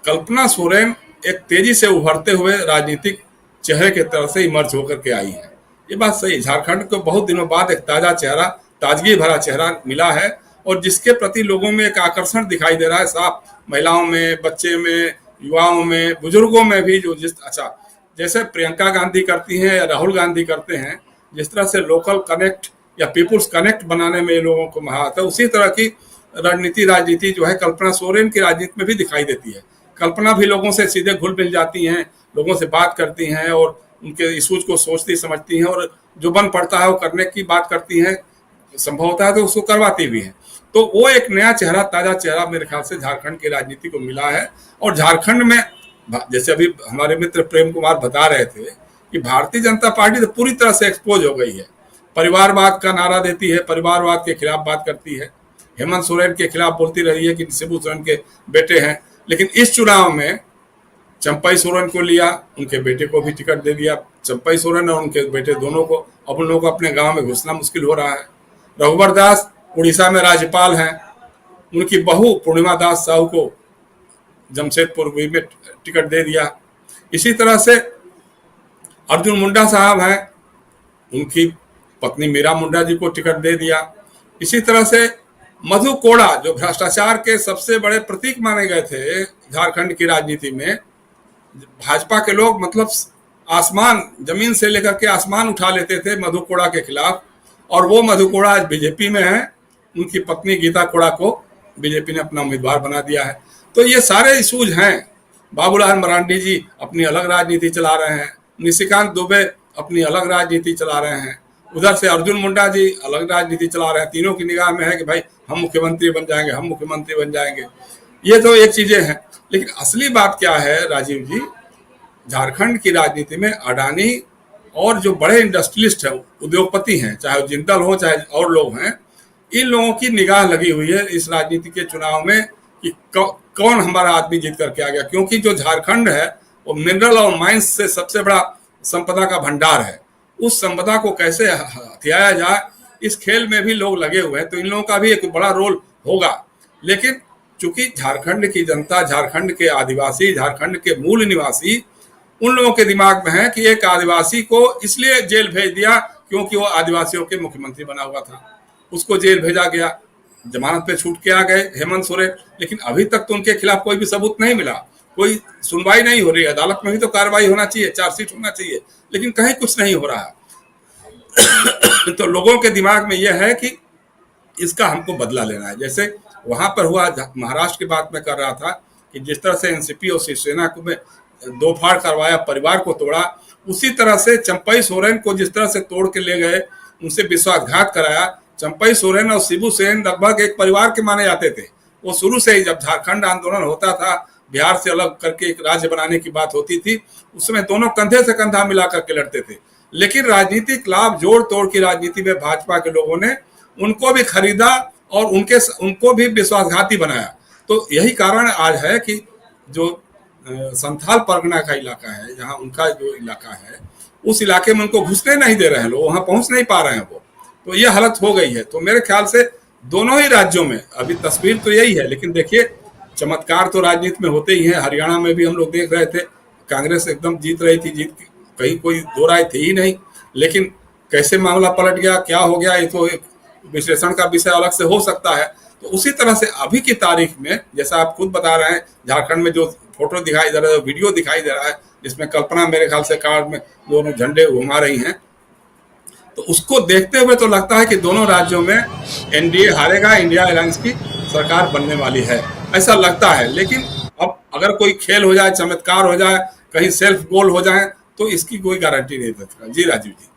कल्पना सोरेन एक तेजी से उभरते हुए राजनीतिक चेहरे के तरफ से इमर्ज होकर के आई है। ये बात सही, झारखंड को बहुत दिनों बाद एक ताजा चेहरा, ताजगी भरा चेहरा मिला है, और जिसके प्रति लोगों में एक आकर्षण दिखाई दे रहा है साफ, महिलाओं में, बच्चे में, युवाओं में, बुजुर्गों में भी। जो जिस अच्छा जैसे प्रियंका गांधी करती हैं या राहुल गांधी करते हैं, जिस तरह से लोकल कनेक्ट या पीपुल्स कनेक्ट बनाने में लोगों को महारत है, उसी तरह की राजनीति जो है कल्पना सोरेन की राजनीति में भी दिखाई देती है। कल्पना भी लोगों से सीधे घुल मिल जाती हैं, लोगों से बात करती हैं और उनके इशूज को सोचती समझती हैं, और जो बन पड़ता है वो करने की बात करती हैं, संभव होता है तो उसको करवाती भी हैं। तो वो एक नया चेहरा, ताजा चेहरा मेरे ख्याल से झारखंड की राजनीति को मिला है। और झारखंड में जैसे अभी हमारे मित्र प्रेम कुमार बता रहे थे कि भारतीय जनता पार्टी तो पूरी तरह से एक्सपोज हो गई है, परिवारवाद का नारा देती है, परिवारवाद के खिलाफ बात करती है, हेमंत सोरेन के खिलाफ बोलती रही है कि शिबू सोरेन के बेटे हैं। लेकिन इस चुनाव में चंपई सोरेन को लिया, उनके बेटे को भी टिकट दे दिया। चंपई सोरेन और उनके बेटे दोनों को, अब उन लोगों को अपने गांव में घुसना मुश्किल हो रहा है। रघुवर दास उड़ीसा में राज्यपाल हैं, उनकी बहू पूर्णिमा दास साहू को जमशेदपुर में टिकट दे दिया। इसी तरह से अर्जुन मुंडा साहब हैं, उनकी पत्नी मीरा मुंडा जी को टिकट दे दिया। इसी तरह से मधु कोड़ा, जो भ्रष्टाचार के सबसे बड़े प्रतीक माने गए थे झारखंड की राजनीति में, भाजपा के लोग मतलब आसमान, जमीन से लेकर के आसमान उठा लेते थे मधु कोड़ा के खिलाफ, और वो मधु कोड़ा आज बीजेपी में है। उनकी पत्नी गीता कोड़ा को बीजेपी ने अपना उम्मीदवार बना दिया है। तो ये सारे इशूज हैं। बाबूलाल मरांडी जी अपनी अलग राजनीति चला रहे हैं, निशिकांत दुबे अपनी अलग राजनीति चला रहे हैं, उधर से अर्जुन मुंडा जी अलग राजनीति चला रहे हैं। तीनों की निगाह में है कि भाई हम मुख्यमंत्री बन जाएंगे, हम मुख्यमंत्री बन जाएंगे। ये तो एक चीजें हैं, लेकिन असली बात क्या है राजीव जी, झारखंड की राजनीति में अडानी और जो बड़े इंडस्ट्रियलिस्ट हैं, उद्योगपति हैं, चाहे जिंदल हो चाहे और लोग हैं, इन लोगों की निगाह लगी हुई है इस राजनीति के चुनाव में कि कौन हमारा आदमी जीत करके आ गया। क्योंकि जो झारखंड है वो मिनरल और माइंस से सबसे बड़ा संपदा का भंडार है। उस संपदा को कैसे हथियाया जाए, इस खेल में भी लोग लगे हुए हैं। तो इन लोगों का भी एक बड़ा रोल होगा। लेकिन चूंकि झारखंड की जनता, झारखंड के आदिवासी, झारखंड के मूल निवासी, उन लोगों के दिमाग में है कि एक आदिवासी को इसलिए जेल भेज दिया क्योंकि वो आदिवासियों के मुख्यमंत्री बना हुआ था, उसको जेल भेजा गया, जमानत पे छूट के आ गए हेमंत सोरेन। लेकिन अभी तक तो उनके खिलाफ कोई भी सबूत नहीं मिला, कोई सुनवाई नहीं हो रही है। अदालत में भी तो कार्रवाई होना चाहिए, चार्जशीट होना चाहिए, लेकिन कहीं कुछ नहीं हो रहा है। तो लोगों के दिमाग में यह है कि इसका हमको बदला लेना है। जैसे वहां पर हुआ, महाराष्ट्र की बात मैं कर रहा था कि जिस तरह से एनसीपी और शिवसेना को में दो फाड़ करवाया, परिवार को तोड़ा, उसी तरह से चंपई सोरेन को जिस तरह से तोड़ के ले गए, उनसे विश्वासघात कराया। चंपई सोरेन और शिबू सोरेन लगभग एक परिवार के माने जाते थे। वो शुरू से ही, जब झारखंड आंदोलन होता था, बिहार से अलग करके एक राज्य बनाने की बात होती थी, उसमें दोनों कंधे से कंधा मिला करके लड़ते थे। लेकिन राजनीतिक लाभ, जोड़ तोड़ की राजनीति में भाजपा के लोगों ने उनको भी खरीदा और उनको भी विश्वासघाती बनाया। तो यही कारण आज है कि जो संथाल परगना का इलाका है, जहां उनका जो इलाका है, उस इलाके में उनको घुसने नहीं दे रहे हैं लोग, वहां पहुंच नहीं पा रहे हैं वो। तो ये हालत हो गई है। तो मेरे ख्याल से दोनों ही राज्यों में अभी तस्वीर तो यही है, लेकिन देखिए चमत्कार तो राजनीति में होते ही हैं। हरियाणा में भी हम लोग देख रहे थे, कांग्रेस एकदम जीत रही थी, जीत कहीं कोई दो राय थी ही नहीं, लेकिन कैसे मामला पलट गया, क्या हो गया, ये तो एक विश्लेषण का विषय अलग से हो सकता है। तो उसी तरह से अभी की तारीख में, जैसा आप खुद बता रहे हैं, झारखंड में जो फोटो दिखाई दे रहा है, वीडियो दिखाई दे रहा है, जिसमें कल्पना मेरे ख्याल से कार में दोनों झंडे घुमा रही हैं, तो उसको देखते हुए तो लगता है कि दोनों राज्यों में एनडीए हारेगा, इंडिया अलायंस की सरकार बनने वाली है, ऐसा लगता है। लेकिन अब अगर कोई खेल हो जाए, चमत्कार हो जाए, कहीं सेल्फ गोल हो जाए, तो इसकी कोई गारंटी नहीं देता। जी राजीव जी।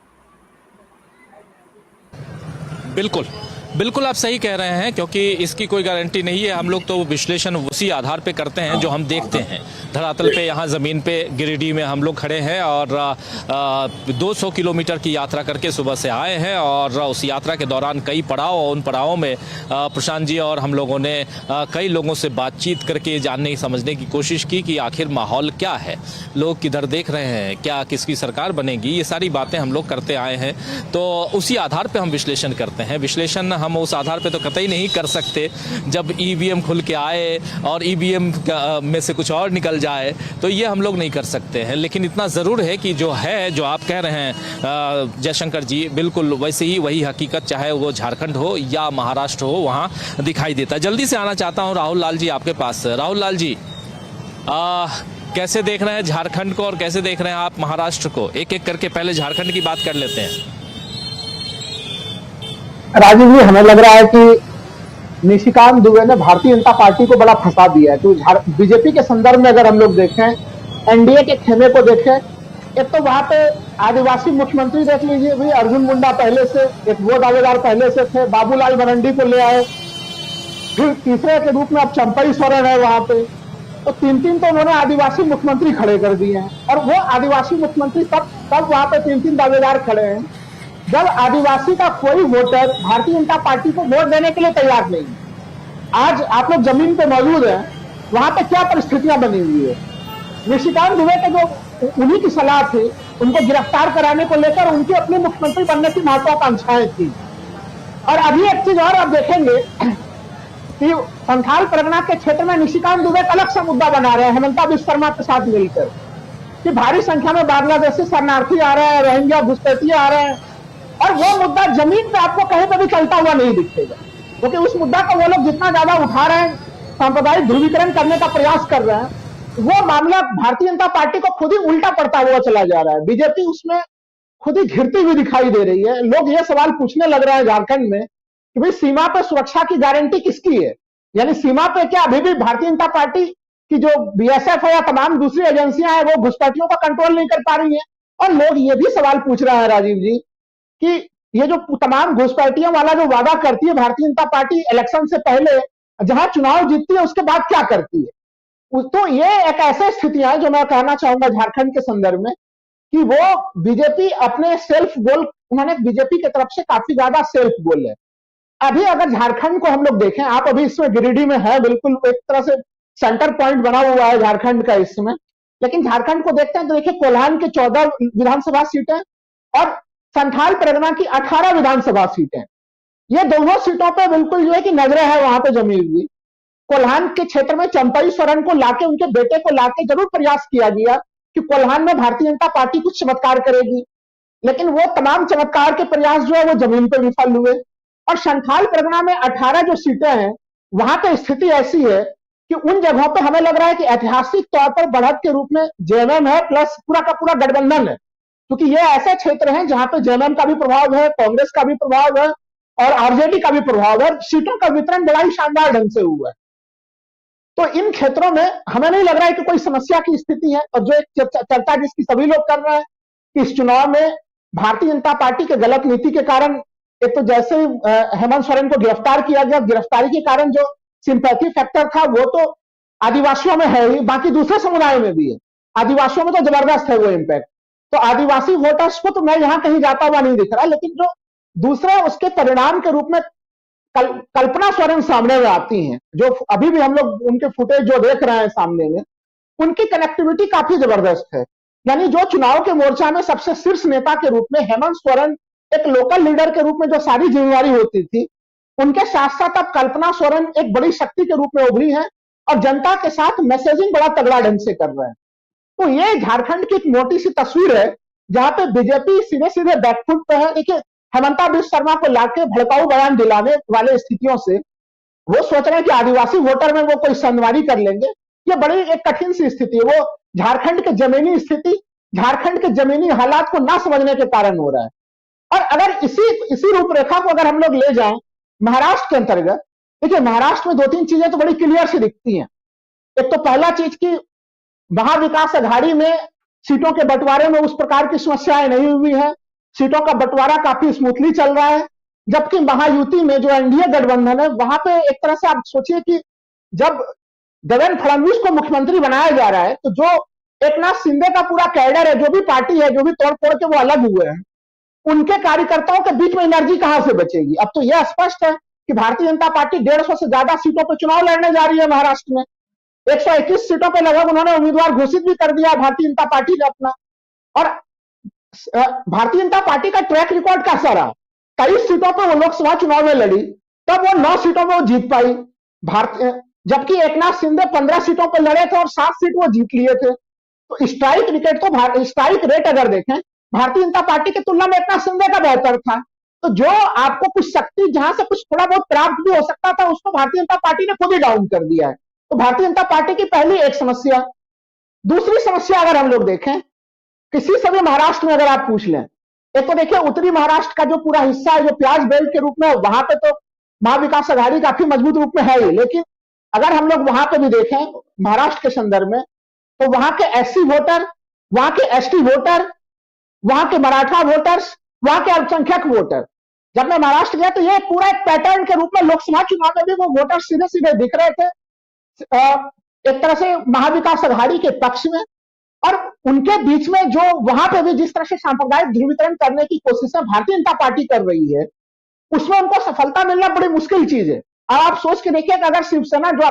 बिल्कुल बिल्कुल आप सही कह रहे हैं, क्योंकि इसकी कोई गारंटी नहीं है। हम लोग तो विश्लेषण उसी आधार पे करते हैं जो हम देखते हैं धरातल पे। यहाँ ज़मीन पे गिरिडीह में हम लोग खड़े हैं और 200 किलोमीटर की यात्रा करके सुबह से आए हैं, और उस यात्रा के दौरान कई पड़ाव, और उन पड़ावों में प्रशांत जी और हम लोगों ने कई लोगों से बातचीत करके जानने समझने की कोशिश की कि आखिर माहौल क्या है, लोग किधर देख रहे हैं, क्या किसकी सरकार बनेगी, ये सारी बातें हम लोग करते आए हैं। तो उसी आधार पर हम विश्लेषण करते हैं। विश्लेषण हम उस आधार पे तो कतई नहीं कर सकते जब ईवीएम खुल के आए और ईवीएम में से कुछ और निकल जाए, तो ये हम लोग नहीं कर सकते हैं। लेकिन इतना ज़रूर है कि जो है, जो आप कह रहे हैं जयशंकर जी, बिल्कुल वैसे ही वही हकीकत, चाहे वो झारखंड हो या महाराष्ट्र हो, वहाँ दिखाई देता है। जल्दी से आना चाहता हूँ राहुल लाल जी आपके पास। राहुल लाल जी, कैसे देख रहे हैं झारखंड को और कैसे देख रहे हैं आप महाराष्ट्र को? एक एक करके पहले झारखंड की बात कर लेते हैं। राजीव जी, हमें लग रहा है कि निशिकांत दुबे ने भारतीय जनता पार्टी को बड़ा फंसा दिया है। तो बीजेपी के संदर्भ में अगर हम लोग देखें, एनडीए के खेमे को देखें, एक तो वहां पे आदिवासी मुख्यमंत्री देख लीजिए, भी अर्जुन मुंडा पहले से, एक वो दावेदार पहले से थे, बाबूलाल मरंडी को ले आए, फिर तीसरे के रूप में अब चंपई सोरेन है वहां पे। तो तीन तो उन्होंने आदिवासी मुख्यमंत्री खड़े कर दिए हैं, और वो आदिवासी मुख्यमंत्री तब वहां पे तीन दावेदार खड़े हैं जब आदिवासी का कोई वोटर भारतीय जनता पार्टी को वोट देने के लिए तैयार नहीं है। आज आप लोग जमीन पे मौजूद हैं, वहां पे क्या परिस्थितियां बनी हुई है। निशिकांत दुबे के जो उन्हीं की सलाह थी, उनको गिरफ्तार कराने को लेकर उनकी अपनी मुख्यमंत्री बनने की महत्वाकांक्षाएं थी। और अभी एक चीज और आप देखेंगे कि संथाल परगना के क्षेत्र में निशिकांत दुबे अलग सा मुद्दा बना रहे हैं हेमंता बिस्व शर्मा के साथ मिलकर, कि भारी संख्या में बांग्लादेशी शरणार्थी आ रहे हैं, रोहिंग्या घुसपैठिए आ रहे हैं, और वो मुद्दा जमीन पे आपको कहीं पे भी चलता हुआ नहीं दिखेगा, क्योंकि उस मुद्दा को वो लोग जितना ज्यादा उठा रहे हैं, सांप्रदायिक ध्रुवीकरण करने का प्रयास कर रहे हैं, वो मामला भारतीय जनता पार्टी को खुद ही उल्टा पड़ता हुआ चला जा रहा है। बीजेपी उसमें खुद ही घिरती हुई दिखाई दे रही है। लोग ये सवाल पूछने लग रहे हैं झारखंड में कि भाई सीमा पे सुरक्षा की गारंटी किसकी है? यानी सीमा पे क्या अभी भी भारतीय जनता पार्टी की जो बीएसएफ है या तमाम दूसरी एजेंसियां हैं, वो घुसपैठियों का कंट्रोल नहीं कर पा रही है? और लोग ये भी सवाल पूछ रहे हैं राजीव जी कि ये जो तमाम घुसपैठियों वाला जो वादा करती है भारतीय जनता पार्टी इलेक्शन से पहले, जहां चुनाव जीतती है उसके बाद क्या करती है? तो ये एक ऐसी स्थितियां है जो मैं कहना चाहूंगा झारखंड के संदर्भ में, कि वो बीजेपी अपने सेल्फ गोल, उन्होंने बीजेपी की तरफ से काफी ज्यादा सेल्फ गोल है। अभी अगर झारखंड को हम लोग देखें, आप अभी इसमें गिरिडीह में है, बिल्कुल एक तरह से सेंटर पॉइंट बना हुआ है झारखंड का इसमें, लेकिन झारखंड को देखते हैं तो देखिए कोल्हान के 14 विधानसभा सीटें और संथाल परगना की 18 विधानसभा सीटें, ये दोनों सीटों पे बिल्कुल जो है कि नजरें हैं वहां पे जमी हुई। कोल्हान के क्षेत्र में चंपई सोरेन को लाके, उनके बेटे को लाके जरूर प्रयास किया गया कि कोल्हान में भारतीय जनता पार्टी कुछ चमत्कार करेगी, लेकिन वो तमाम चमत्कार के प्रयास जो है वो जमीन पे विफल हुए। और संथाल परगना में 18 जो सीटें हैं, वहां पे स्थिति ऐसी है कि उन जगहों पे हमें लग रहा है कि ऐतिहासिक तौर पर बढ़त के रूप में जेएमएम है प्लस पूरा का पूरा गठबंधन है, क्योंकि ये ऐसे क्षेत्र हैं जहां पे जेएमएम का भी प्रभाव है, कांग्रेस का भी प्रभाव है और आरजेडी का भी प्रभाव है। सीटों का वितरण बड़ा ही शानदार ढंग से हुआ है। तो इन क्षेत्रों में हमें नहीं लग रहा है कि कोई समस्या की स्थिति है। और जो एक चर्चा जिसकी सभी लोग कर रहे हैं कि इस चुनाव में भारतीय जनता पार्टी के गलत नीति के कारण, एक तो जैसे हेमंत सोरेन को गिरफ्तार किया गया, गिरफ्तारी के कारण जो सिंपैथी फैक्टर था वो तो आदिवासियों में है ही, बाकी दूसरे समुदायों में भी है। आदिवासियों में तो जबरदस्त है वो इम्पैक्ट। तो आदिवासी वोटर्स को तो मैं यहां कहीं जाता हुआ नहीं दिख रहा, लेकिन जो दूसरा उसके परिणाम के रूप में कल्पना सोरेन सामने में आती हैं, जो अभी भी हम लोग उनके फुटेज जो देख रहे हैं सामने में, उनकी कनेक्टिविटी काफी जबरदस्त है। यानी जो चुनाव के मोर्चा में सबसे शीर्ष नेता के रूप में हेमंत सोरेन एक लोकल लीडर के रूप में जो सारी जिम्मेवारी होती थी, उनके साथ साथ अब कल्पना सोरेन एक बड़ी शक्ति के रूप में उभरी है और जनता के साथ मैसेजिंग बड़ा तगड़ा ढंग से कर रहे हैं। तो ये झारखंड की एक मोटी सी तस्वीर है जहां पे बीजेपी सीधे सीधे बैकफुट पे है। देखिए, हेमंता बिस्वा शर्मा को लाके भड़काऊ बयान दिलाने वाले स्थितियों से वो सोच रहे हैं कि आदिवासी वोटर में वो कोई संगवारी कर लेंगे। ये बड़ी एक कठिन सी स्थिति है। वो झारखंड के जमीनी स्थिति, झारखंड के जमीनी हालात को ना समझने के कारण हो रहा है। और अगर इसी रूपरेखा को अगर हम लोग ले जाएं महाराष्ट्र के अंतर्गत, देखिए महाराष्ट्र में 2-3 चीजें तो बड़ी क्लियर सी दिखती हैं। एक तो पहला चीज की महाविकास अघाड़ी में सीटों के बंटवारे में उस प्रकार की समस्याएं नहीं हुई है, सीटों का बंटवारा काफी स्मूथली चल रहा है। जबकि महायुति में जो एनडीए गठबंधन है, वहां पे एक तरह से आप सोचिए कि जब देवेंद्र फडणवीस को मुख्यमंत्री बनाया जा रहा है, तो जो एकनाथ शिंदे का पूरा कैडर है, जो भी पार्टी है, जो भी तोड़ फोड़ के वो अलग हुए हैं, उनके कार्यकर्ताओं के बीच में एनर्जी कहां से बचेगी। अब तो यह स्पष्ट है कि भारतीय जनता पार्टी 150 से ज्यादा सीटों पर चुनाव लड़ने जा रही है। महाराष्ट्र में 121 सीटों पर लगभग उन्होंने उम्मीदवार घोषित भी कर दिया भारतीय जनता पार्टी ने अपना। और भारतीय जनता पार्टी का ट्रैक रिकॉर्ड कैसा रहा, 23 सीटों पर वो लोकसभा चुनाव में लड़ी, तब वो 9 सीटों में वो जीत पाई। जबकि एकनाथ शिंदे 15 सीटों पर लड़े थे और 7 सीट वो जीत लिए थे। तो स्ट्राइक रेट अगर देखें, भारतीय जनता पार्टी की तुलना में एकनाथ शिंदे का बेहतर था। तो जो आपको कुछ शक्ति, जहां से कुछ थोड़ा बहुत प्राप्त भी हो सकता था, उसको भारतीय जनता पार्टी ने खुद ही डाउन कर दिया है। तो भारतीय जनता पार्टी की पहली एक समस्या। दूसरी समस्या अगर हम लोग देखें, किसी से भी महाराष्ट्र में अगर आप पूछ लें, एक तो देखिए उत्तरी महाराष्ट्र का जो पूरा हिस्सा है, जो प्याज बेल्ट के रूप में, वहां पे तो महाविकास अघाड़ी काफी मजबूत रूप में है ही। लेकिन अगर हम लोग वहां पे भी देखें महाराष्ट्र के संदर्भ में, तो वहां के एससी वोटर, वहां के एसटी वोटर, वहां के मराठा वोटर्स, वहां के अल्पसंख्यक वोटर, जब मैं महाराष्ट्र गया तो ये पूरा एक पैटर्न के रूप में लोकसभा चुनाव में भी वो वोटर सीधे सीधे दिख रहे थे, एक तरह से महाविकास अघाड़ी के पक्ष में। और उनके बीच में जो वहां पे भी जिस तरह से सांप्रदायिक ध्रुवीकरण करने की कोशिश भारतीय जनता पार्टी कर रही है, उसमें उनको सफलता मिलना बड़ी मुश्किल चीज है। और आप सोच के देखिए कि अगर शिवसेना, जो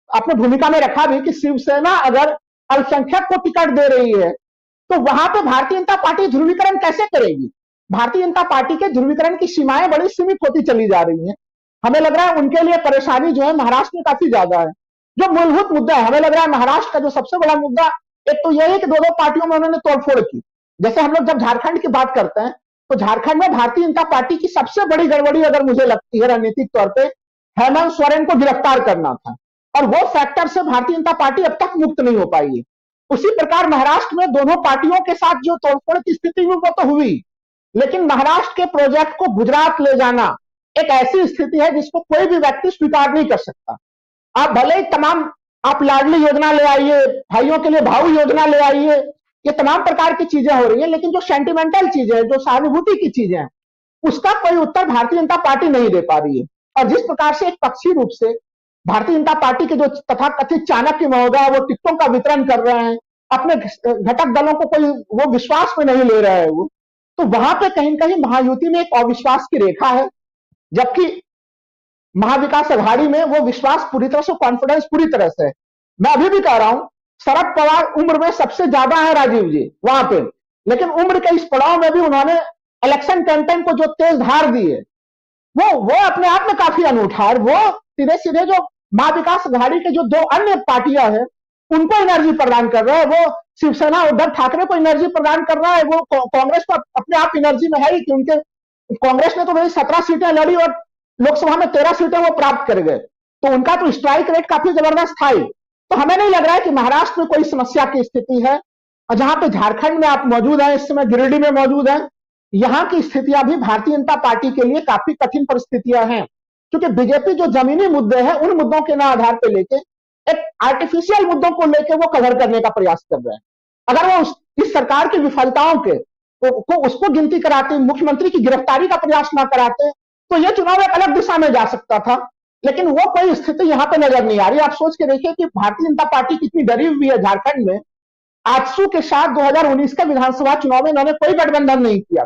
आपने भूमिका में रखा भी कि शिवसेना अगर अल्पसंख्यक को टिकट दे रही है, तो वहां पे भारतीय जनता पार्टी ध्रुवीकरण कैसे करेगी। भारतीय जनता पार्टी के ध्रुवीकरण की सीमाएं बड़ी सीमित होती चली जा रही हैं। हमें लग रहा है उनके लिए परेशानी जो है महाराष्ट्र में काफी ज्यादा है। जो मूलभूत मुद्दा है, हमें लग रहा है महाराष्ट्र का जो सबसे बड़ा मुद्दा, एक तो यह है कि 2 पार्टियों में उन्होंने तोड़फोड़ की। जैसे हम लोग जब झारखंड की बात करते हैं, तो झारखंड में भारतीय जनता पार्टी की सबसे बड़ी गड़बड़ी अगर मुझे लगती है रणनीतिक तौर पे, हेमंत सोरेन को गिरफ्तार करना था। और वो फैक्टर से भारतीय जनता पार्टी अब तक मुक्त नहीं हो पाई है। उसी प्रकार महाराष्ट्र में दोनों पार्टियों के साथ जो तोड़फोड़ की स्थिति हुई वो तो हुई, लेकिन महाराष्ट्र के प्रोजेक्ट को गुजरात ले जाना एक ऐसी स्थिति है जिसको कोई भी व्यक्ति स्वीकार नहीं कर सकता। आप भले ही तमाम आप लाडली योजना ले आइए, भाइयों के लिए भाऊ योजना ले आइए, ये तमाम प्रकार की चीजें हो रही है, लेकिन जो सेंटिमेंटल चीजें हैं, जो सहानुभूति की चीजें हैं, उसका कोई उत्तर भारतीय जनता पार्टी नहीं दे पा रही है। और जिस प्रकार से एक पक्षी रूप से भारतीय जनता पार्टी के जो तथाकथित चाणक्य महोदय वो टिकटों का वितरण कर रहे हैं, अपने घटक दलों को कोई वो विश्वास में नहीं ले रहा है वो, तो वहां पे कहीं कहीं महायुति में एक अविश्वास की रेखा है। जबकि महाविकास अघाड़ी में वो विश्वास पूरी तरह से, कॉन्फिडेंस पूरी तरह से है। मैं अभी भी कह रहा हूं, शरद पवार उम्र में सबसे ज्यादा है राजीव जी वहां पे, लेकिन उम्र के इस पड़ाव में भी उन्होंने इलेक्शन कैंपेन को जो तेज धार दी है, वो अपने आप में काफी अनूठा है। वो सीधे सीधे जो महाविकास अघाड़ी के जो 2 अन्य पार्टियां हैं उनको एनर्जी प्रदान कर रहा है। वो शिवसेना उद्धव ठाकरे को एनर्जी प्रदान कर रहा है, वो कांग्रेस को अपने आप एनर्जी में है ही, कि उनके कांग्रेस ने तो वही 17 सीटें लड़ी और लोकसभा में 13 सीटें वो प्राप्त कर गए, तो उनका तो स्ट्राइक रेट काफी जबरदस्त था ही। तो हमें नहीं लग रहा है कि महाराष्ट्र में कोई समस्या की स्थिति है। और जहां पे झारखंड में आप मौजूद हैं, इस समय गिरिडीह में मौजूद हैं, यहां की स्थितियां भी भारतीय जनता पार्टी के लिए काफी कठिन परिस्थितियां हैं, क्योंकि बीजेपी जो जमीनी मुद्दे हैं उन मुद्दों के ना आधार पर लेके एक आर्टिफिशियल मुद्दों को लेकर वो कवर करने का प्रयास कर रहे हैं। अगर वो इस सरकार की विफलताओं के उसको गिनती कराते, मुख्यमंत्री की गिरफ्तारी का प्रयास ना कराते, तो यह चुनाव एक अलग दिशा में जा सकता था। लेकिन वो कोई स्थिति यहां पे नजर नहीं आ रही। आप सोच के देखिए कि भारतीय जनता पार्टी कितनी डरी हुई है झारखंड में। आजसू के साथ 2019 के विधानसभा चुनाव में इन्होंने कोई गठबंधन नहीं किया।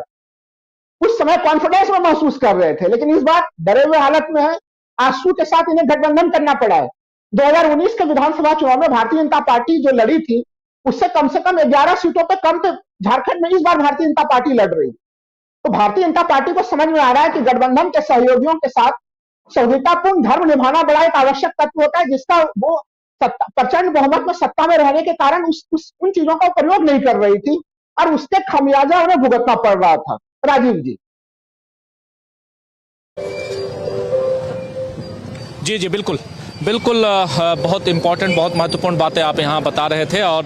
उस समय कॉन्फिडेंस में महसूस कर रहे थे, लेकिन इस बार डरे हुए हालत में है। आजसू के साथ इन्हें गठबंधन करना पड़ा है। 2019 के विधानसभा चुनाव में भारतीय जनता पार्टी जो लड़ी थी उससे कम 11 सीटों पर कम तो झारखंड में इस बार भारतीय जनता पार्टी लड़ रही है। तो भारतीय जनता पार्टी को समझ में आ रहा है कि गठबंधन के सहयोगियों के साथ संहितापूर्ण धर्म निभाना बड़ा एक आवश्यक तत्व होता है, जिसका वो प्रचंड बहुमत में सत्ता में रहने के कारण उन चीजों का प्रयोग नहीं कर रही थी और उसके खमियाजा उन्हें भुगतना पड़ रहा था। राजीव जी। जी जी बिल्कुल बिल्कुल, बहुत इम्पोर्टेंट, बहुत महत्वपूर्ण बातें आप यहाँ बता रहे थे। और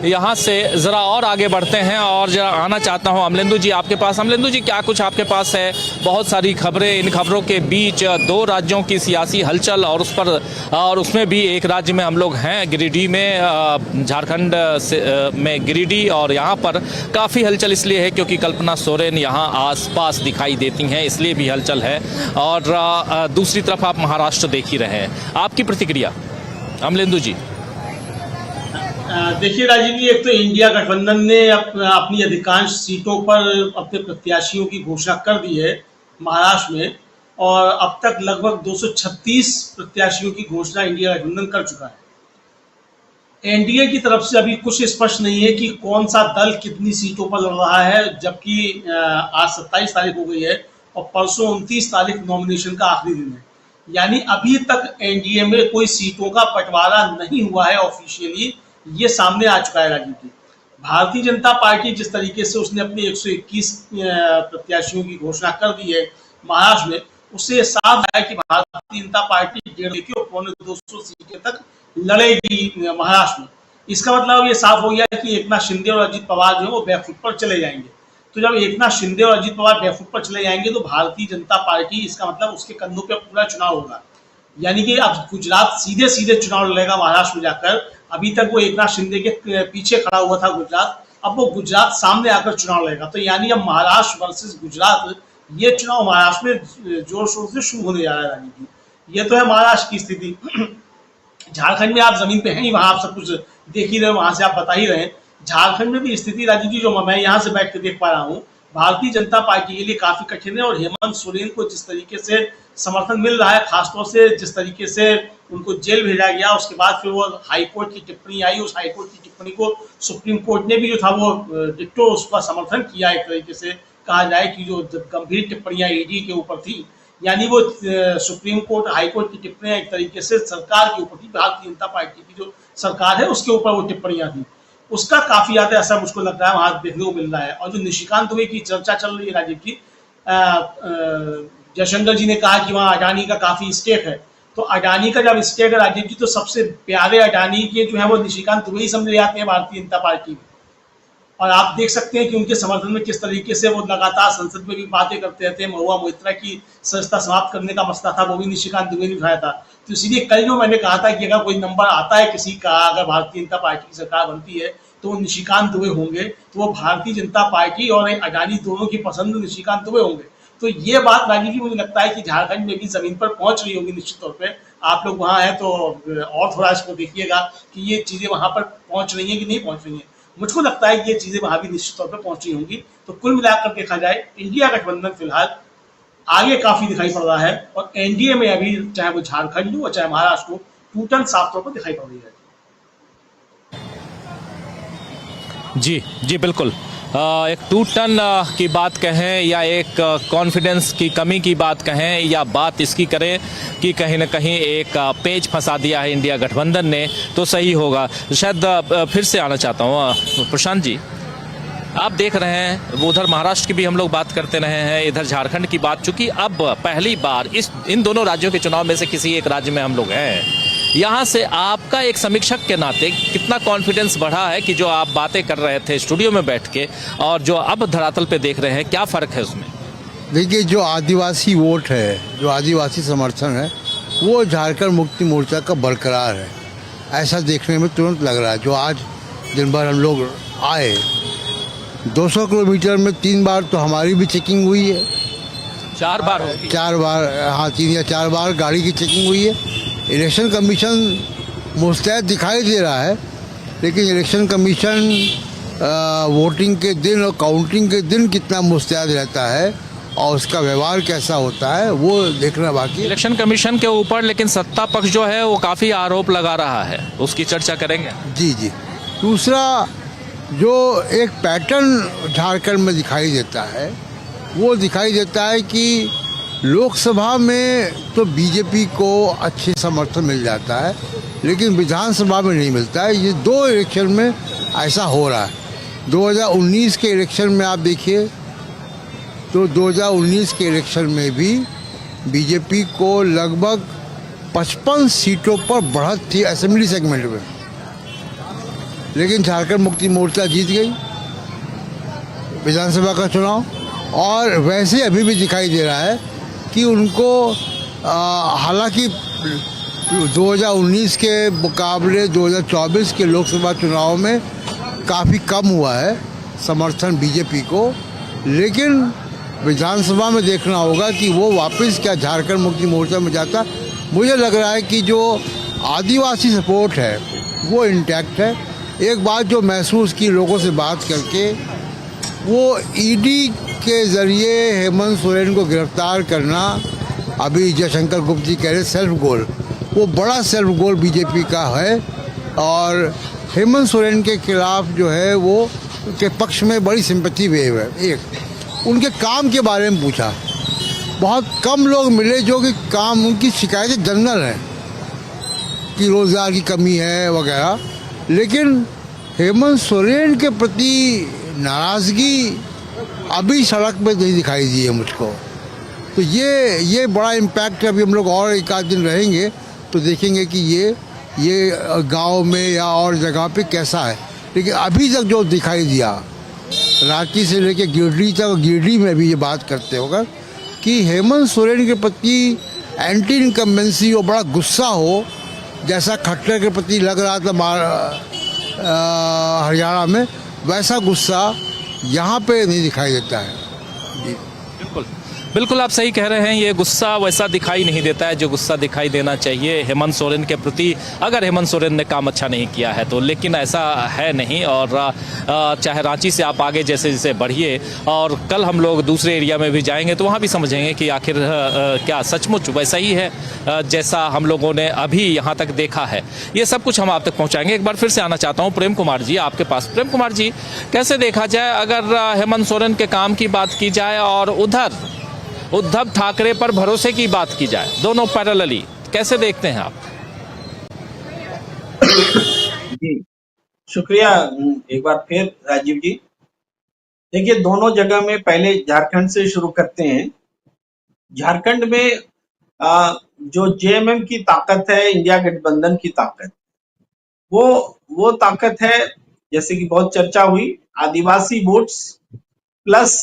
यहाँ से ज़रा और आगे बढ़ते हैं और जरा आना चाहता हूँ अमलेंदु जी आपके पास। अमलेंदु जी, क्या कुछ आपके पास है? बहुत सारी खबरें, इन खबरों के बीच दो राज्यों की सियासी हलचल और उसमें भी एक राज्य में हम लोग हैं गिरिडीह में, झारखंड में गिरिडीह, और यहाँ पर काफ़ी हलचल इसलिए है क्योंकि कल्पना सोरेन यहाँ आसपास दिखाई देती हैं, इसलिए भी हलचल है। और दूसरी तरफ आप महाराष्ट्र देख ही रहे हैं, आपकी प्रतिक्रिया अमलेंदु जी? देखिए राजीव जी, एक तो इंडिया गठबंधन ने अपनी अधिकांश सीटों पर अपने प्रत्याशियों की घोषणा कर दी है महाराष्ट्र में, और अब तक लगभग 236 प्रत्याशियों की घोषणा इंडिया गठबंधन कर चुका है। एनडीए की तरफ से अभी कुछ स्पष्ट नहीं है कि कौन सा दल कितनी सीटों पर लड़ रहा है, जबकि आज 27 तारीख हो गई है और परसों 29 तारीख नॉमिनेशन का आखिरी दिन है। यानी अभी तक एनडीए में कोई सीटों का बंटवारा नहीं हुआ है ऑफिशियली, ये सामने आ चुका है राजीव जी। भारतीय जनता पार्टी जिस तरीके से उसने अपने 121 प्रत्याशियों की घोषणा कर दी है महाराष्ट्र में, उससे साफ है कि भारतीय जनता पार्टी 150 और 200 सीटें तक लड़ेगी महाराष्ट्र में। इसका मतलब ये साफ हो गया कि एकनाथ शिंदे और अजित पवार जो है वो बैकफुट पर चले जाएंगे। तो जब एकनाथ शिंदे और अजित पवार बैकफुट पर चले जाएंगे तो भारतीय जनता पार्टी, इसका मतलब उसके कंधों पे पूरा चुनाव होगा। यानी कि अब गुजरात सीधे चुनाव लड़ेगा महाराष्ट्र में जाकर। अभी तक वो एकनाथ शिंदे के पीछे खड़ा हुआ था गुजरात, अब वो गुजरात सामने आकर चुनाव लड़ेगा। तो यानी अब महाराष्ट्र वर्सेस गुजरात, ये चुनाव महाराष्ट्र में जोर शोर से शुरू होने जा रहा है राजीव जी। ये तो है महाराष्ट्र की स्थिति। झारखंड में आप जमीन पे हैं ही, वहां आप सब कुछ देख ही रहे, वहां से आप बता ही रहे। झारखंड में भी स्थिति राजीव जी, जो मैं यहाँ से बैठ कर देख पा रहा हूँ, भारतीय जनता पार्टी के लिए काफी कठिन है। और हेमंत सोरेन को जिस तरीके से समर्थन मिल रहा है, खासतौर से जिस तरीके से उनको जेल भेजा गया, उसके बाद फिर वो हाईकोर्ट की टिप्पणी आई, उस हाईकोर्ट की टिप्पणी को सुप्रीम कोर्ट ने भी जो था वो डिट्टो उसका समर्थन किया। एक तरीके से कहा जाए कि जो गंभीर टिप्पणियां ईडी के ऊपर थी, यानी वो सुप्रीम कोर्ट हाईकोर्ट की टिप्पणियां एक तरीके से सरकार के ऊपर थी, भारतीय जनता पार्टी की जो सरकार है उसके ऊपर वो टिप्पणियां थी, उसका काफी ज्यादा असर मुझको लग रहा है वहां देखने को मिल रहा है। और जो निशिकांत दुबे की चर्चा चल रही है राजीव जी, जयशंकर जी ने कहा कि वहां अडानी का काफी स्टेक है, तो अडानी का जब स्टेक है राजीव जी, तो सबसे प्यारे अडानी के जो है वो निशिकांत दुबे ही समझे जाते हैं भारतीय जनता पार्टी में। और आप देख सकते हैं कि उनके समर्थन में किस तरीके से वो लगातार संसद में भी बातें करते रहते हैं। महुआ मोइत्रा की सदस्यता समाप्त करने का मसला था, वो भी निशिकांत दुबे ने उठाया था। तो इसीलिए कल जो मैंने कहा था कि अगर कोई नंबर आता है किसी का, अगर भारतीय जनता पार्टी की सरकार बनती है तो वो निशिकांत दुबे होंगे, तो वो भारतीय जनता पार्टी और अडानी दोनों की पसंद निशिकांत दुबे होंगे। तो ये बात राजीव जी मुझे लगता है कि झारखंड में भी जमीन पर पहुंच रही होगी निश्चित तौर पे। आप लोग वहां हैं तो और थोड़ा इसको देखिएगा कि ये चीजें वहां पर पहुंच रही हैं कि नहीं पहुंच रही हैं। मुझको लगता है कि ये चीजें वहां भी निश्चित तौर पर पहुंच रही होंगी। तो कुल मिलाकर देखा जाए, इंडिया गठबंधन फिलहाल आगे काफी दिखाई पड़ रहा है, और एनडीए में अभी चाहे वो झारखंड हो चाहे महाराष्ट्र हो, टूटन साफ तौर पर दिखाई पड़ रही है। जी जी बिल्कुल, एक टूटन की बात कहें या एक कॉन्फिडेंस की कमी की बात कहें, या बात इसकी करें कि कहीं ना कहीं एक पेच फंसा दिया है इंडिया गठबंधन ने, तो सही होगा। शायद फिर से आना चाहता हूँ प्रशांत जी, आप देख रहे हैं उधर महाराष्ट्र की भी हम लोग बात करते रहे हैं, इधर झारखंड की बात, चूंकि अब पहली बार इन दोनों राज्यों के चुनाव में से किसी एक राज्य में हम लोग हैं, यहाँ से आपका एक समीक्षक के नाते कितना कॉन्फिडेंस बढ़ा है कि जो आप बातें कर रहे थे स्टूडियो में बैठ के और जो अब धरातल पे देख रहे हैं, क्या फ़र्क है उसमें? देखिए, जो आदिवासी वोट है, जो आदिवासी समर्थन है, वो झारखंड मुक्ति मोर्चा का बरकरार है, ऐसा देखने में तुरंत लग रहा है। जो आज दिन भर हम लोग आए, 200 किलोमीटर में 3 बार तो हमारी भी चेकिंग हुई है, 4 बार होगी, 4 बार, हाँ 3 या 4 बार गाड़ी की चेकिंग हुई है। इलेक्शन कमीशन मुस्तैद दिखाई दे रहा है, लेकिन इलेक्शन कमीशन वोटिंग के दिन और काउंटिंग के दिन कितना मुस्तैद रहता है और उसका व्यवहार कैसा होता है वो देखना बाकी है। इलेक्शन कमीशन के ऊपर लेकिन सत्ता पक्ष जो है वो काफी आरोप लगा रहा है, उसकी चर्चा करेंगे। जी जी। दूसरा जो एक पैटर्न झारखंड में दिखाई देता है वो दिखाई देता है कि लोकसभा में तो बीजेपी को अच्छे समर्थन मिल जाता है लेकिन विधानसभा में नहीं मिलता है। ये 2 इलेक्शन में ऐसा हो रहा है। 2019 के इलेक्शन में आप देखिए तो 2019 के इलेक्शन में भी बीजेपी को लगभग 55 सीटों पर बढ़त थी असेंबली सेगमेंट में, लेकिन झारखंड मुक्ति मोर्चा जीत गई विधानसभा का चुनाव। और वैसे अभी भी दिखाई दे रहा है कि उनको हालांकि 2019 के मुकाबले 2024 के लोकसभा चुनाव में काफ़ी कम हुआ है समर्थन बीजेपी को, लेकिन विधानसभा में देखना होगा कि वो वापस क्या झारखंड मुक्ति मोर्चा में जाता। मुझे लग रहा है कि जो आदिवासी सपोर्ट है वो इंटैक्ट है। एक बात जो महसूस की लोगों से बात करके, वो ईडी के ज़रिए हेमंत सोरेन को गिरफ्तार करना, अभी जयशंकर गुप्ता जी कह रहे सेल्फ गोल, वो बड़ा सेल्फ गोल बीजेपी का है। और हेमंत सोरेन के खिलाफ जो है वो के पक्ष में बड़ी सिंपैथी वेव है। एक उनके काम के बारे में पूछा, बहुत कम लोग मिले जो कि काम, उनकी शिकायतें जनरल हैं कि रोज़गार की कमी है वगैरह, लेकिन हेमंत सोरेन के प्रति नाराज़गी अभी सड़क पे नहीं दिखाई दी है मुझको। तो ये बड़ा इम्पैक्ट है। अभी हम लोग और एक आध दिन रहेंगे तो देखेंगे कि ये गांव में या और जगह पे कैसा है, लेकिन अभी तक जो दिखाई दिया रांची से लेके गिरडी तक, गिरडी में भी ये बात करते होगा कि हेमंत सोरेन के प्रति एंटी इनकम्बेंसी और बड़ा गुस्सा हो, जैसा खट्टर के प्रति लग रहा था हरियाणा में, वैसा गुस्सा यहाँ पे नहीं दिखाई देता है। जी बिल्कुल बिल्कुल आप सही कह रहे हैं, ये गुस्सा वैसा दिखाई नहीं देता है जो गुस्सा दिखाई देना चाहिए हेमंत सोरेन के प्रति, अगर हेमंत सोरेन ने काम अच्छा नहीं किया है तो। लेकिन ऐसा है नहीं। और चाहे रांची से आप आगे जैसे जैसे बढ़िए और कल हम लोग दूसरे एरिया में भी जाएंगे तो वहाँ भी समझेंगे कि आखिर क्या सचमुच वैसा ही है जैसा हम लोगों ने अभी यहाँ तक देखा है। ये सब कुछ हम आप तक पहुँचाएंगे। एक बार फिर से आना चाहता हूँ प्रेम कुमार जी आपके पास। प्रेम कुमार जी, कैसे देखा जाए अगर हेमंत सोरेन के काम की बात की जाए और उधर उद्धव ठाकरे पर भरोसे की बात की जाए, दोनों पैरेलली, कैसे देखते हैं आप? जी शुक्रिया एक बार फिर राजीव जी। देखिए, दोनों जगह में पहले झारखंड से शुरू करते हैं। झारखंड में जो जेएमएम की ताकत है, इंडिया गठबंधन की ताकत, वो ताकत है, जैसे कि बहुत चर्चा हुई, आदिवासी वोट्स प्लस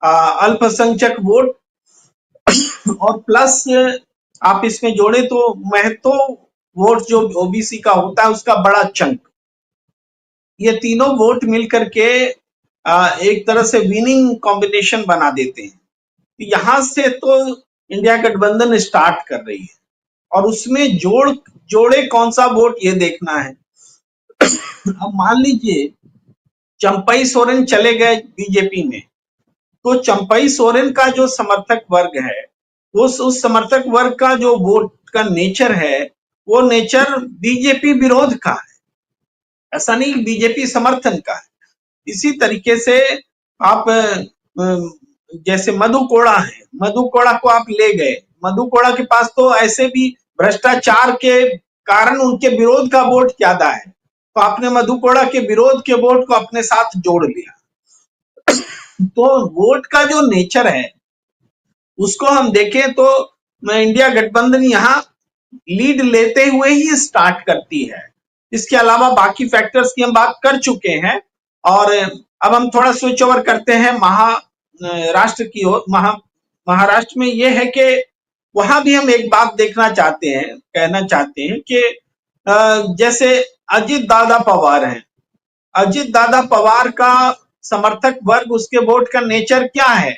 अल्पसंख्यक वोट और प्लस आप इसमें जोड़े तो महतो वोट जो ओबीसी का होता है उसका बड़ा चंक, ये तीनों वोट मिलकर के एक तरह से विनिंग कॉम्बिनेशन बना देते हैं। यहां से तो इंडिया गठबंधन स्टार्ट कर रही है और उसमें जोड़े कौन सा वोट ये देखना है। अब मान लीजिए चंपई सोरेन चले गए बीजेपी में, तो चंपई सोरेन का जो समर्थक वर्ग है, उस समर्थक वर्ग का जो वोट का नेचर है, वो नेचर बीजेपी विरोध का है, ऐसा नहीं बीजेपी समर्थन का है। इसी तरीके से आप जैसे मधु कोड़ा है, मधु कोड़ा को आप ले गए, मधु कोड़ा के पास तो ऐसे भी भ्रष्टाचार के कारण उनके विरोध का वोट ज्यादा है, तो आपने मधु कोड़ा के विरोध के वोट को अपने साथ जोड़ लिया। तो वोट का जो नेचर है उसको हम देखें तो इंडिया गठबंधन यहाँ लीड लेते हुए ही स्टार्ट करती है। इसके अलावा बाकी फैक्टर्स की हम बात कर चुके हैं और अब हम थोड़ा स्विच ओवर करते हैं महाराष्ट्र की ओर। महाराष्ट्र में ये है कि वहां भी हम एक बात कहना चाहते हैं कि जैसे अजित दादा पवार हैं, अजित दादा पवार का समर्थक वर्ग, उसके वोट का नेचर क्या है,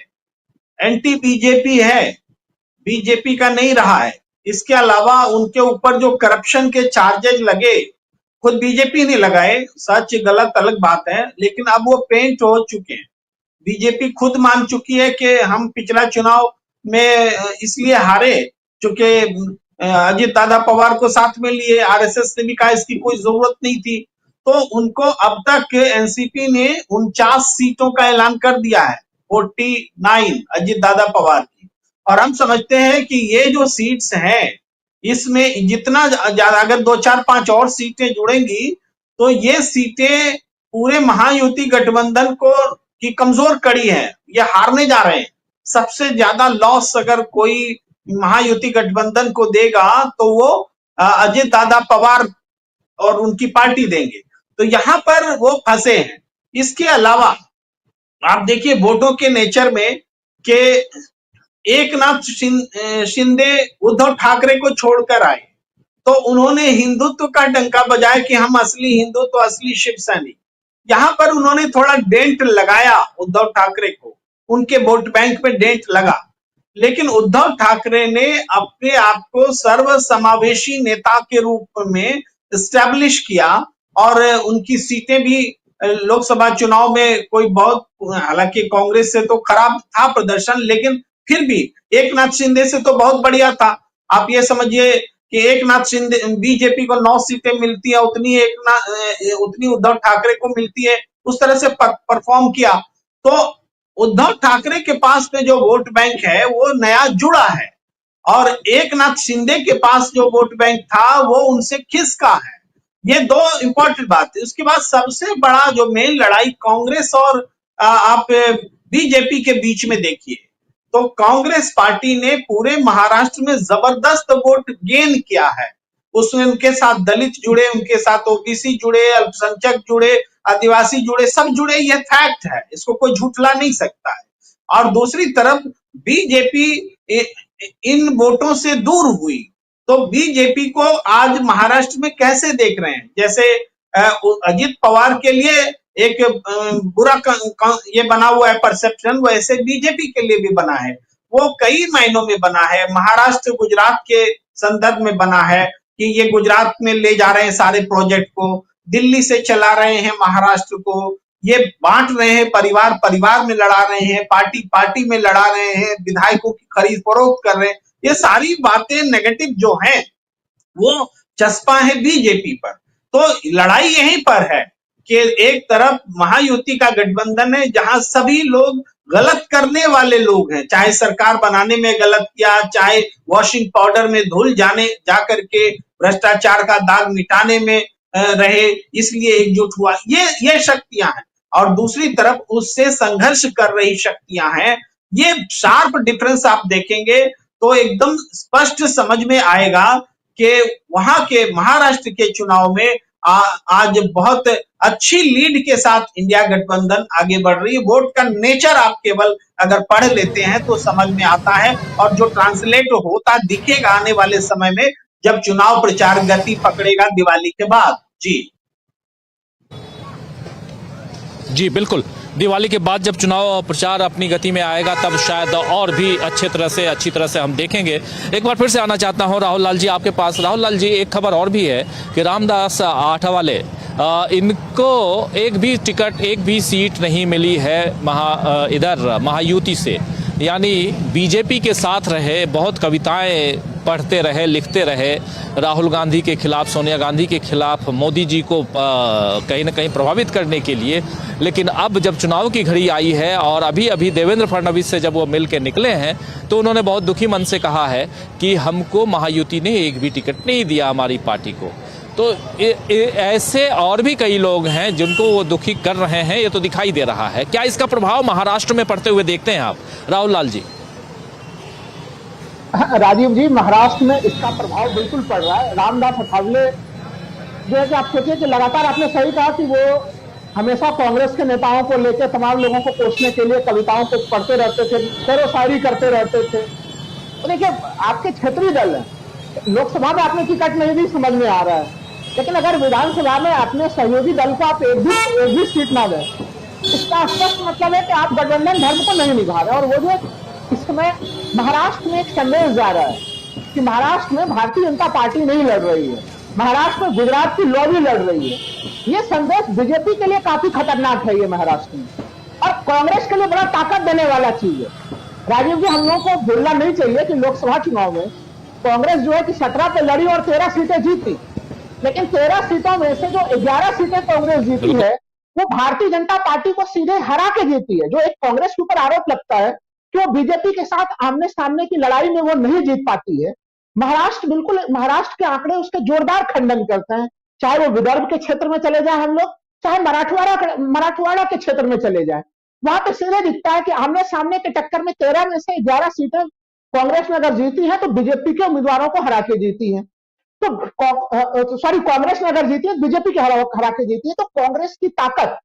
एंटी बीजेपी है, बीजेपी का नहीं रहा है। इसके अलावा उनके ऊपर जो करप्शन के चार्जेस लगे, खुद बीजेपी ने लगाए, सच गलत अलग बात है, लेकिन अब वो पेंट हो चुके हैं। बीजेपी खुद मान चुकी है कि हम पिछला चुनाव में इसलिए हारे चूंकि अजित दादा पवार को साथ में लिए, आरएसएस ने भी कहा इसकी कोई जरूरत नहीं थी। तो उनको अब तक एनसीपी ने 49 सीटों का ऐलान कर दिया है, 49 अजित दादा पवार की। और हम समझते हैं कि ये जो सीट्स हैं इसमें जितना ज्यादा अगर 2, 4, 5 और सीटें जुड़ेंगी तो ये सीटें पूरे महायुति गठबंधन को की कमजोर कड़ी है, ये हारने जा रहे हैं। सबसे ज्यादा लॉस अगर कोई महायुति गठबंधन को देगा तो वो अजित दादा पवार और उनकी पार्टी देंगे। तो यहां पर वो फंसे हैं। इसके अलावा आप देखिए वोटों के नेचर में कि एकनाथ शिंदे उद्धव ठाकरे को छोड़कर आए तो उन्होंने हिंदुत्व का डंका बजाया कि हम असली हिंदू तो असली शिव सैनिक। यहां पर उन्होंने थोड़ा डेंट लगाया उद्धव ठाकरे को, उनके वोट बैंक में डेंट लगा। लेकिन उद्धव ठाकरे ने अपने आप को सर्वसमावेशी नेता के रूप में एस्टैब्लिश किया और उनकी सीटें भी लोकसभा चुनाव में कोई बहुत, हालांकि कांग्रेस से तो खराब था प्रदर्शन, लेकिन फिर भी एकनाथ शिंदे से तो बहुत बढ़िया था। आप ये समझिए कि एकनाथ शिंदे बीजेपी को 9 सीटें मिलती है, उतनी उद्धव ठाकरे को मिलती है, उस तरह से परफॉर्म किया। तो उद्धव ठाकरे के पास में जो वोट बैंक है वो नया जुड़ा है और एकनाथ शिंदे के पास जो वोट बैंक था वो उनसे खिसका है। ये 2 इंपॉर्टेंट बात है। उसके बाद सबसे बड़ा जो मेन लड़ाई कांग्रेस और आप बीजेपी के बीच में देखिए तो कांग्रेस पार्टी ने पूरे महाराष्ट्र में जबरदस्त वोट गेन किया है। उसमें उनके साथ दलित जुड़े, उनके साथ ओबीसी जुड़े, अल्पसंख्यक जुड़े, आदिवासी जुड़े, सब जुड़े, ये फैक्ट है, इसको कोई झूठला नहीं सकता है। और दूसरी तरफ बीजेपी इन वोटों से दूर हुई तो बीजेपी को आज महाराष्ट्र में कैसे देख रहे हैं? जैसे अजित पवार के लिए एक बुरा ये बना हुआ है परसेप्शन, वैसे बीजेपी के लिए भी बना है। वो कई मायनों में बना है, महाराष्ट्र गुजरात के संदर्भ में बना है कि ये गुजरात में ले जा रहे हैं सारे प्रोजेक्ट को, दिल्ली से चला रहे हैं महाराष्ट्र को, ये बांट रहे हैं, परिवार परिवार में लड़ा रहे हैं, पार्टी पार्टी में लड़ा रहे हैं, विधायकों की खरीद फरोख्त कर रहे हैं। ये सारी बातें नेगेटिव जो हैं वो चस्पा है बीजेपी पर। तो लड़ाई यहीं पर है कि एक तरफ महायुति का गठबंधन है जहां सभी लोग गलत करने वाले लोग हैं, चाहे सरकार बनाने में गलत किया, चाहे वॉशिंग पाउडर में धुल जाकर के भ्रष्टाचार का दाग मिटाने में रहे, इसलिए एकजुट हुआ, ये शक्तियां हैं। और दूसरी तरफ उससे संघर्ष कर रही शक्तियां हैं। ये शार्प डिफरेंस आप देखेंगे तो एकदम स्पष्ट समझ में आएगा कि वहां के महाराष्ट्र के चुनाव में आज बहुत अच्छी लीड के साथ इंडिया गठबंधन आगे बढ़ रही है। वोट का नेचर आप केवल अगर पढ़ लेते हैं तो समझ में आता है और जो ट्रांसलेट होता दिखेगा आने वाले समय में जब चुनाव प्रचार गति पकड़ेगा दिवाली के बाद। जी बिल्कुल, दिवाली के बाद जब चुनाव प्रचार अपनी गति में आएगा तब शायद और भी अच्छी तरह से हम देखेंगे। एक बार फिर से आना चाहता हूं राहुल लाल जी आपके पास। राहुल लाल जी, एक खबर और भी है कि रामदास आठवले इनको एक भी टिकट, एक भी सीट नहीं मिली है इधर महायुति से, यानी बीजेपी के साथ रहे, बहुत कविताएं पढ़ते रहे, लिखते रहे राहुल गांधी के खिलाफ, सोनिया गांधी के खिलाफ, मोदी जी को कहीं ना कहीं प्रभावित करने के लिए। लेकिन अब जब चुनाव की घड़ी आई है और अभी देवेंद्र फडणवीस से जब वो मिल के निकले हैं तो उन्होंने बहुत दुखी मन से कहा है कि हमको महायुति ने एक भी टिकट नहीं दिया हमारी पार्टी को। तो ऐसे और भी कई लोग हैं जिनको वो दुखी कर रहे हैं, ये तो दिखाई दे रहा है। क्या इसका प्रभाव महाराष्ट्र में पड़ते हुए देखते हैं आप राहुल लाल जी? राजीव जी, महाराष्ट्र में इसका प्रभाव बिल्कुल पड़ रहा है। रामदास आठवले जो है कि आप सोचिए कि लगातार आपने सही कहा कि वो हमेशा कांग्रेस के नेताओं को लेकर तमाम लोगों को कोसने के लिए कविताओं को पढ़ते रहते थे, शेरो शायरी करते रहते थे। तो देखिए, आपके क्षेत्रीय दल है, लोकसभा में आपने टिकट नहीं भी समझ में आ रहा है, लेकिन अगर विधानसभा में अपने सहयोगी दल को आप एक भी सीट ना दें, इसका स्पष्ट मतलब है कि आप गठबंधन धर्म को नहीं निभा रहे। और वो जो इस समय महाराष्ट्र में एक संदेश जा रहा है कि महाराष्ट्र में भारतीय जनता पार्टी नहीं लड़ रही है, महाराष्ट्र में गुजरात की लॉबी लड़ रही है। ये संदेश बीजेपी के लिए काफी खतरनाक है। ये महाराष्ट्र में और कांग्रेस के लिए बड़ा ताकत देने वाला चीज है। राजीव जी, हम लोगों को भूलना नहीं चाहिए कि लोकसभा चुनाव में कांग्रेस जो है कि 17 पे लड़ी और 13 सीटें जीती, लेकिन 13 सीटों में से जो 11 सीटें कांग्रेस जीती है वो भारतीय जनता पार्टी को सीधे हरा के जीती है। जो एक कांग्रेस के ऊपर आरोप लगता है कि वो बीजेपी के साथ आमने सामने की लड़ाई में वो नहीं जीत पाती है, महाराष्ट्र के आंकड़े उसके जोरदार खंडन करते हैं। चाहे वो विदर्भ के क्षेत्र में चले जाए हम लोग, चाहे मराठवाड़ा के क्षेत्र में चले जाए, वहां पे सीधे दिखता है कि आमने सामने के टक्कर में 13 में से 11 सीटें कांग्रेस ने अगर जीती है तो बीजेपी के उम्मीदवारों को हरा के जीती है। तो कांग्रेस ने अगर जीती है बीजेपी के हरा के जीती है। तो कांग्रेस की ताकत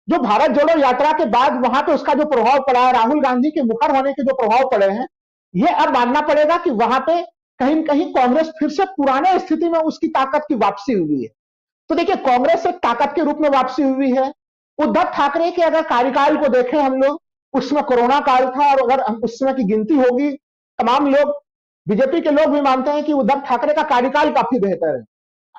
जो भारत जोड़ो यात्रा के बाद वहां पे उसका जो प्रभाव पड़ा है, राहुल गांधी के मुखर होने के जो प्रभाव पड़े हैं, ये अब मानना पड़ेगा कि वहां पे कहीं न कहीं कांग्रेस फिर से पुराने स्थिति में उसकी ताकत की वापसी हुई है। तो देखिए, कांग्रेस एक ताकत के रूप में वापसी हुई है। उद्धव ठाकरे के अगर कार्यकाल को देखें हम लोग, उसमें कोरोना काल था और अगर उस समय की गिनती होगी, तमाम लोग, बीजेपी के लोग भी मानते हैं कि उद्धव ठाकरे का कार्यकाल काफी बेहतर है।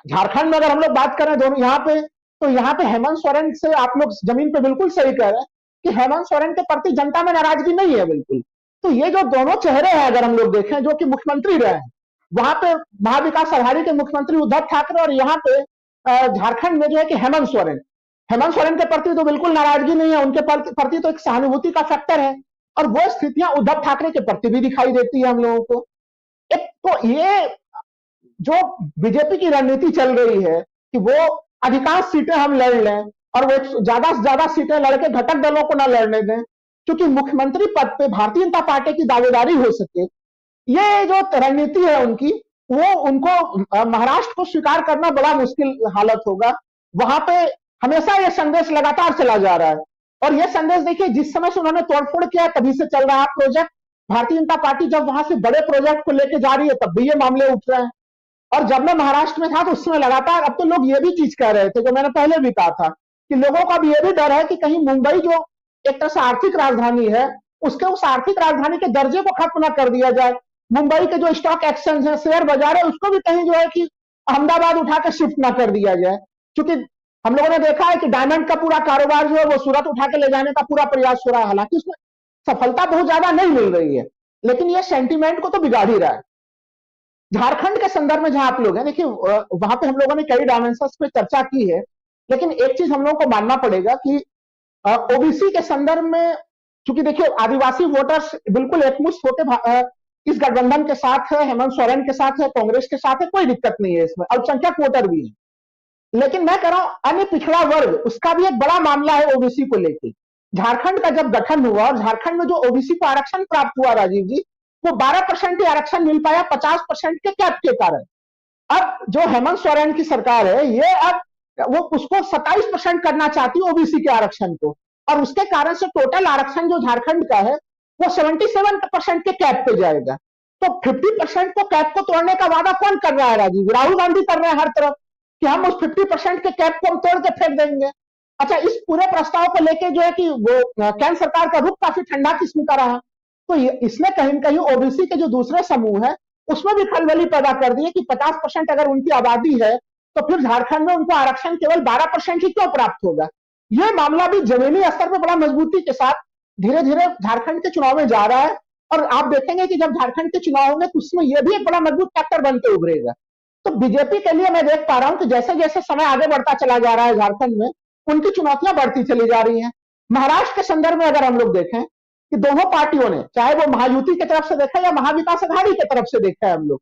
झारखंड में अगर हम लोग बात करें दोनों यहाँ पे, तो यहाँ पे हेमंत सोरेन से आप लोग जमीन पे बिल्कुल सही कह रहे हैं कि हेमंत सोरेन के प्रति जनता में नाराजगी नहीं है बिल्कुल। तो ये जो दोनों चेहरे हैं अगर हम लोग देखें जो कि मुख्यमंत्री रहे हैं, वहां पे महाविकास अघाड़ी के मुख्यमंत्री उद्धव ठाकरे और यहाँ पे झारखंड में जो है कि हेमंत सोरेन के प्रति तो बिल्कुल नाराजगी नहीं है, उनके प्रति तो एक सहानुभूति का फैक्टर है। और वो स्थितियां उद्धव ठाकरे के प्रति भी दिखाई देती है हम लोगों को। एक तो ये जो बीजेपी की रणनीति चल रही है कि वो अधिकांश सीटें हम लड़ लें और वो ज्यादा से ज्यादा सीटें लड़के घटक दलों को ना लड़ने दें, क्योंकि मुख्यमंत्री पद पे भारतीय जनता पार्टी की दावेदारी हो सके। ये जो रणनीति है उनकी, वो उनको महाराष्ट्र को स्वीकार करना बड़ा मुश्किल हालत होगा। वहां पे हमेशा ये संदेश लगातार चला जा रहा है और ये संदेश देखिए जिस समय से उन्होंने तोड़फोड़ किया तभी से चल रहा है प्रोजेक्ट। भारतीय जनता पार्टी जब वहां से बड़े प्रोजेक्ट को लेकर जा रही है तब भी ये मामले उठ रहे हैं। और जब मैं महाराष्ट्र में था तो उस समय लगातार, अब तो लोग ये भी चीज कह रहे थे जो मैंने पहले भी कहा था कि लोगों का भी ये भी डर है कि कहीं मुंबई जो एक तरह से आर्थिक राजधानी है, उसके उस आर्थिक राजधानी के दर्जे को खत्म न कर दिया जाए। मुंबई के जो स्टॉक एक्सचेंज है, शेयर बाजार है, उसको भी कहीं जो है कि अहमदाबाद उठा के शिफ्ट ना कर दिया जाए। क्योंकि हम लोगों ने देखा है कि डायमंड का पूरा कारोबार जो है वो सूरत उठा के ले जाने का पूरा प्रयास हो रहा है। हालांकि उसमें सफलता बहुत ज्यादा नहीं मिल रही है, लेकिन ये सेंटीमेंट को तो बिगाड़ ही रहा है। झारखंड के संदर्भ में जहां आप लोग हैं, देखिए वहां पे हम लोगों ने कई डायमेंशंस पे चर्चा की है, लेकिन एक चीज हम लोगों को मानना पड़ेगा कि ओबीसी के संदर्भ में, चूंकि देखिए आदिवासी वोटर्स बिल्कुल एकमुश्त होकर इस गठबंधन के साथ है, हेमंत सोरेन के साथ है, कांग्रेस के साथ है, कोई दिक्कत नहीं है इसमें, अल्पसंख्यक वोटर भी है। लेकिन मैं कह रहा हूं अन्य पिछड़ा वर्ग, उसका भी एक बड़ा मामला है ओबीसी को लेकर। झारखंड का जब गठन हुआ और झारखंड में जो ओबीसी को आरक्षण प्राप्त हुआ राजीव जी, वो 12% ही आरक्षण मिल पाया 50% के कैप के कारण। अब जो हेमंत सोरेन की सरकार है, ये अब वो उसको 27% करना चाहती है ओबीसी के आरक्षण को, और उसके कारण से टोटल आरक्षण जो झारखंड का है वो 77% के कैप पे जाएगा। तो 50% को कैप को तोड़ने का वादा कौन कर रहा है राजीव? राहुल गांधी कर रहे हैं हर तरफ कि हम उस 50% के कैप को हम तोड़ के फेंक देंगे। अच्छा, इस पूरे प्रस्ताव को लेके जो है कि वो केंद्र सरकार का रुख काफी ठंडा किस्म का रहा, तो इसने कहीं न कहीं ओबीसी के जो दूसरे समूह है उसमें भी खलबली पैदा कर दी है कि 50% अगर उनकी आबादी है तो फिर झारखंड में उनको आरक्षण केवल 12% ही क्यों प्राप्त होगा। यह मामला भी जमीनी स्तर पर बड़ा मजबूती के साथ धीरे धीरे झारखंड के चुनाव में जा रहा है, और आप देखेंगे कि जब झारखंड के चुनाव होंगे तो उसमें यह भी एक बड़ा मजबूत फैक्टर बनते उभरेगा। तो बीजेपी के लिए मैं देख पा रहा हूं कि जैसे जैसे समय आगे बढ़ता चला जा रहा है झारखंड में, उनकी चुनौतियां बढ़ती चली जा रही हैं। महाराष्ट्र के संदर्भ में अगर हम लोग देखें कि दोनों पार्टियों ने, चाहे वो महायुति की तरफ से देखा या महाविकास अघाड़ी की तरफ से देखा है हम लोग,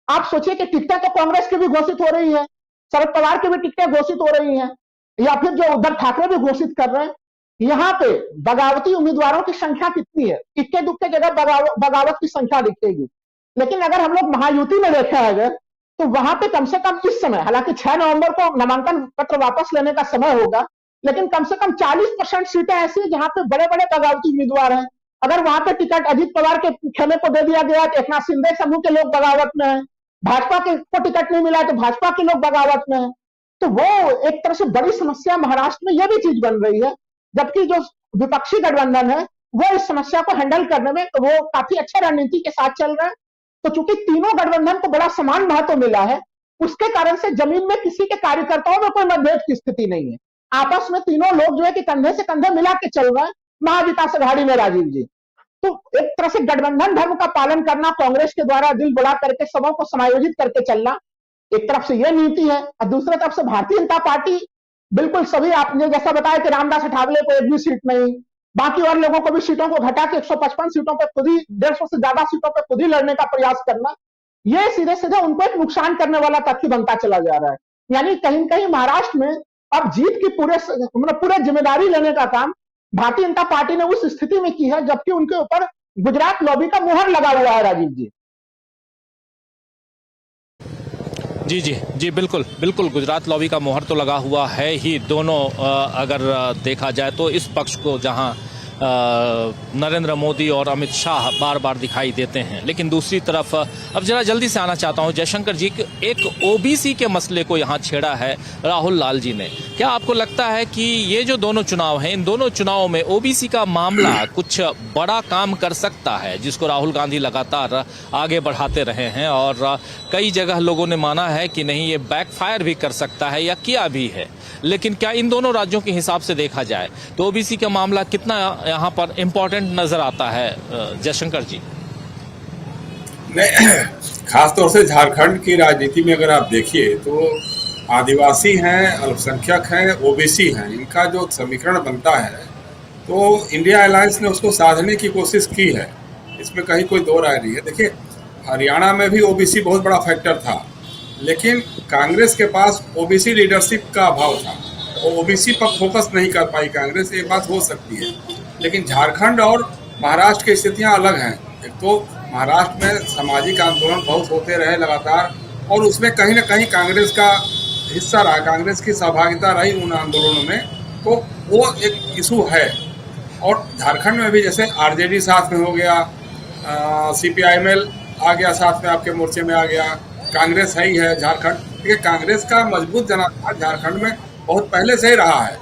आप सोचिए कि टिकटें तो कांग्रेस की भी घोषित हो रही है, शरद पवार की भी टिकटें घोषित हो रही हैं, या फिर जो उद्धव ठाकरे भी घोषित कर रहे हैं। यहाँ पे बगावती उम्मीदवारों की संख्या कितनी है? इक्के दुक्के जगह बगावत की संख्या दिखेगी। लेकिन अगर हम लोग महायुति में देखा है तो वहां पे कम से कम इस समय, हालांकि 6 नवंबर को नामांकन पत्र वापस लेने का समय होगा, लेकिन कम से कम 40% सीटें ऐसी जहां पे बड़े बड़े बगावती उम्मीदवार हैं। अगर वहां पे टिकट अजित पवार के खेमे को दे दिया गया तो एकनाथ शिंदे समूह के लोग बगावत में हैं, भाजपा को टिकट नहीं मिला तो भाजपा के लोग बगावत में हैं। तो वो एक तरह से बड़ी समस्या महाराष्ट्र में यह भी चीज बन रही है, जबकि जो विपक्षी गठबंधन है वो इस समस्या को हैंडल करने में वो काफी अच्छे रणनीति के साथ चल रहा है। तो चूंकि तीनों गठबंधन को बड़ा समान महत्व मिला है, उसके कारण से जमीन में किसी के कार्यकर्ताओं में कोई मतभेद की स्थिति नहीं है। आपस में तीनों लोग जो है कि कंधे से कंधे मिला के चल रहे हैं, महाविकास अघाड़ी में राजीव जी। तो एक तरह से गठबंधन धर्म का पालन करना, कांग्रेस के द्वारा दिल बुला करके सबों को समायोजित करके चलना, एक तरफ से यह नीति है, और दूसरी तरफ से भारतीय जनता पार्टी बिल्कुल सभी, आपने जैसा बताया कि रामदास अठावले को एक भी सीट नहीं, बाकी और लोगों को भी सीटों को घटा के 155 सीटों पर खुद ही, 150 से ज्यादा सीटों पर खुद ही लड़ने का प्रयास करना, यह सीधे सीधे उनको एक नुकसान करने वाला तथ्य बनता चला जा रहा है। यानी कहीं न कहीं महाराष्ट्र में अब जीत की पूरे जिम्मेदारी लेने का काम भारतीय जनता पार्टी ने उस स्थिति में की है, जबकि उनके ऊपर गुजरात लॉबी का मुहर लगा हुआ है राजीव जी। जी जी जी, बिल्कुल बिल्कुल, गुजरात लॉबी का मोहर तो लगा हुआ है ही। दोनों अगर देखा जाए तो इस पक्ष को जहां नरेंद्र मोदी और अमित शाह बार बार दिखाई देते हैं, लेकिन दूसरी तरफ अब जरा जल्दी से आना चाहता हूं जयशंकर जी, एक ओबीसी के मसले को यहां छेड़ा है राहुल लाल जी ने। क्या आपको लगता है कि ये जो दोनों चुनाव हैं, इन दोनों चुनावों में ओबीसी का मामला कुछ बड़ा काम कर सकता है, जिसको राहुल गांधी लगातार आगे बढ़ाते रहे हैं, और कई जगह लोगों ने माना है कि नहीं, ये बैकफायर भी कर सकता है या किया भी है। लेकिन क्या इन दोनों राज्यों के हिसाब से देखा जाए तो ओबीसी का मामला कितना यहाँ पर इम्पोर्टेंट नजर आता है जयशंकर जी? खासतौर से झारखंड की राजनीति में अगर आप देखिए तो आदिवासी हैं, अल्पसंख्यक हैं, ओबीसी हैं, इनका जो समीकरण बनता है तो इंडिया अलायंस ने उसको साधने की कोशिश की है, इसमें कहीं कोई दो राय नहीं है। देखिए, हरियाणा में भी ओबीसी बहुत बड़ा फैक्टर था, लेकिन कांग्रेस के पास ओबीसी लीडरशिप का अभाव था, और ओबीसी पर फोकस नहीं कर पाई कांग्रेस, ये बात हो सकती है। लेकिन झारखंड और महाराष्ट्र की स्थितियां अलग हैं। एक तो महाराष्ट्र में सामाजिक आंदोलन बहुत होते रहे लगातार, और उसमें कहीं ना कहीं कांग्रेस का हिस्सा रहा, कांग्रेस की सहभागिता रही उन आंदोलनों में, तो वो एक इशू है। और झारखंड में भी जैसे आरजेडी साथ में हो गया, सीपीआईएमएल आ गया साथ में, आपके मोर्चे में आ गया, कांग्रेस है ही है झारखंड। देखिए, कांग्रेस का मजबूत जनाधार झारखंड में बहुत पहले से ही रहा है,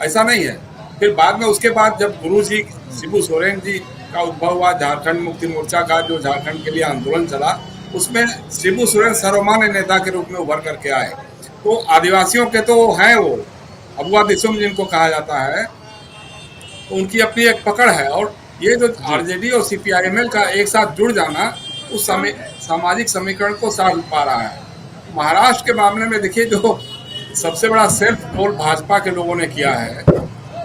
ऐसा नहीं है। फिर बाद में, उसके बाद जब गुरु जी शिबू सोरेन जी का उद्भव हुआ, झारखंड मुक्ति मोर्चा का जो झारखंड के लिए आंदोलन चला, उसमें शिबू सोरेन सर्वमान्य नेता के रूप में उभर करके आए। तो आदिवासियों के तो हैं वो अबुआ दिसुम जिनको कहा जाता है, तो उनकी अपनी एक पकड़ है। और ये जो आरजेडी और सीपीआईएमएल का एक साथ जुड़ जाना उस सामाजिक समीकरण को साध पा रहा है। महाराष्ट्र के मामले में देखिए, जो सबसे बड़ा सेल्फ पोल भाजपा के लोगों ने किया है,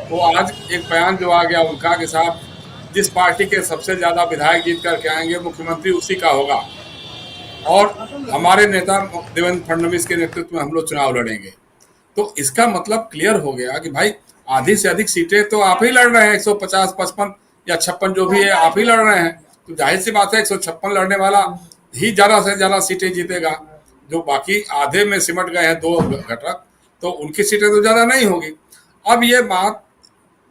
वो आज एक बयान जो आ गया उनका कि साहब, जिस पार्टी के सबसे ज़्यादा विधायक जीत करके आएंगे मुख्यमंत्री उसी का होगा, और हमारे नेता देवेंद्र फडणवीस के नेतृत्व में हम लोग चुनाव लड़ेंगे। तो इसका मतलब क्लियर हो गया कि भाई, आधी से अधिक सीटें तो आप ही लड़ रहे हैं, 150, 55 या 56 जो भी है आप ही लड़ रहे हैं। तो जाहिर सी बात है 156 लड़ने वाला ही ज़्यादा से ज़्यादा सीटें जीतेगा। जो बाकी आधे में सिमट गए हैं दो घटक, तो उनकी सीटें तो ज़्यादा नहीं होगी। अब ये बात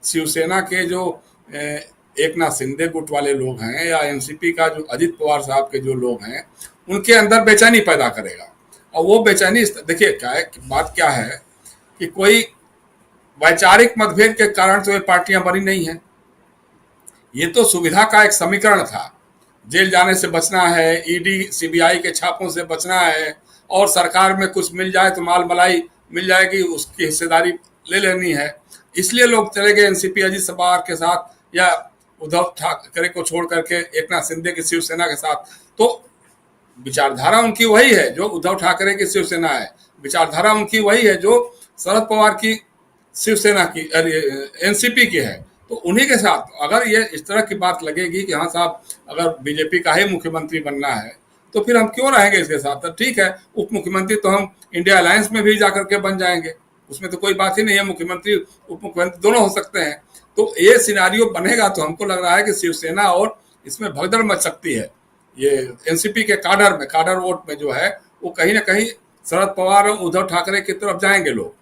शिवसेना के जो एकनाथ शिंदे गुट वाले लोग हैं, या एनसीपी का जो अजित पवार साहब के जो लोग हैं, उनके अंदर बेचैनी पैदा करेगा। और वो बेचैनी, देखिए क्या है, बात क्या है कि कोई वैचारिक मतभेद के कारण तो ये पार्टियां बनी नहीं है, ये तो सुविधा का एक समीकरण था। जेल जाने से बचना है, ईडी सीबीआई के छापों से बचना है, और सरकार में कुछ मिल जाए तो माल मलाई मिल जाएगी, उसकी हिस्सेदारी ले लेनी है, इसलिए लोग चले गए एनसीपी अजित पवार के साथ, या उद्धव ठाकरे को छोड़ करके एकनाथ शिंदे की शिवसेना के साथ। तो विचारधारा उनकी वही है जो उद्धव ठाकरे की शिवसेना है, विचारधारा उनकी वही है जो शरद पवार की शिवसेना की, एनसीपी की है। तो उन्हीं के साथ अगर ये इस तरह की बात लगेगी कि हाँ साहब, अगर बीजेपी का ही मुख्यमंत्री बनना है तो फिर हम क्यों रहेंगे इसके साथ? तो ठीक है, उप मुख्यमंत्री तो हम इंडिया अलायंस में भी जाकर के बन जाएंगे, उसमें तो कोई बात ही नहीं है, मुख्यमंत्री उप मुख्यमंत्री दोनों हो सकते हैं। तो ये सिनारियो बनेगा तो हमको लग रहा है कि शिवसेना और इसमें भगदड़ मच सकती है। ये एनसीपी के काडर वोट में जो है वो कहीं ना कहीं शरद पवार और उद्धव ठाकरे की तरफ जाएंगे लोग।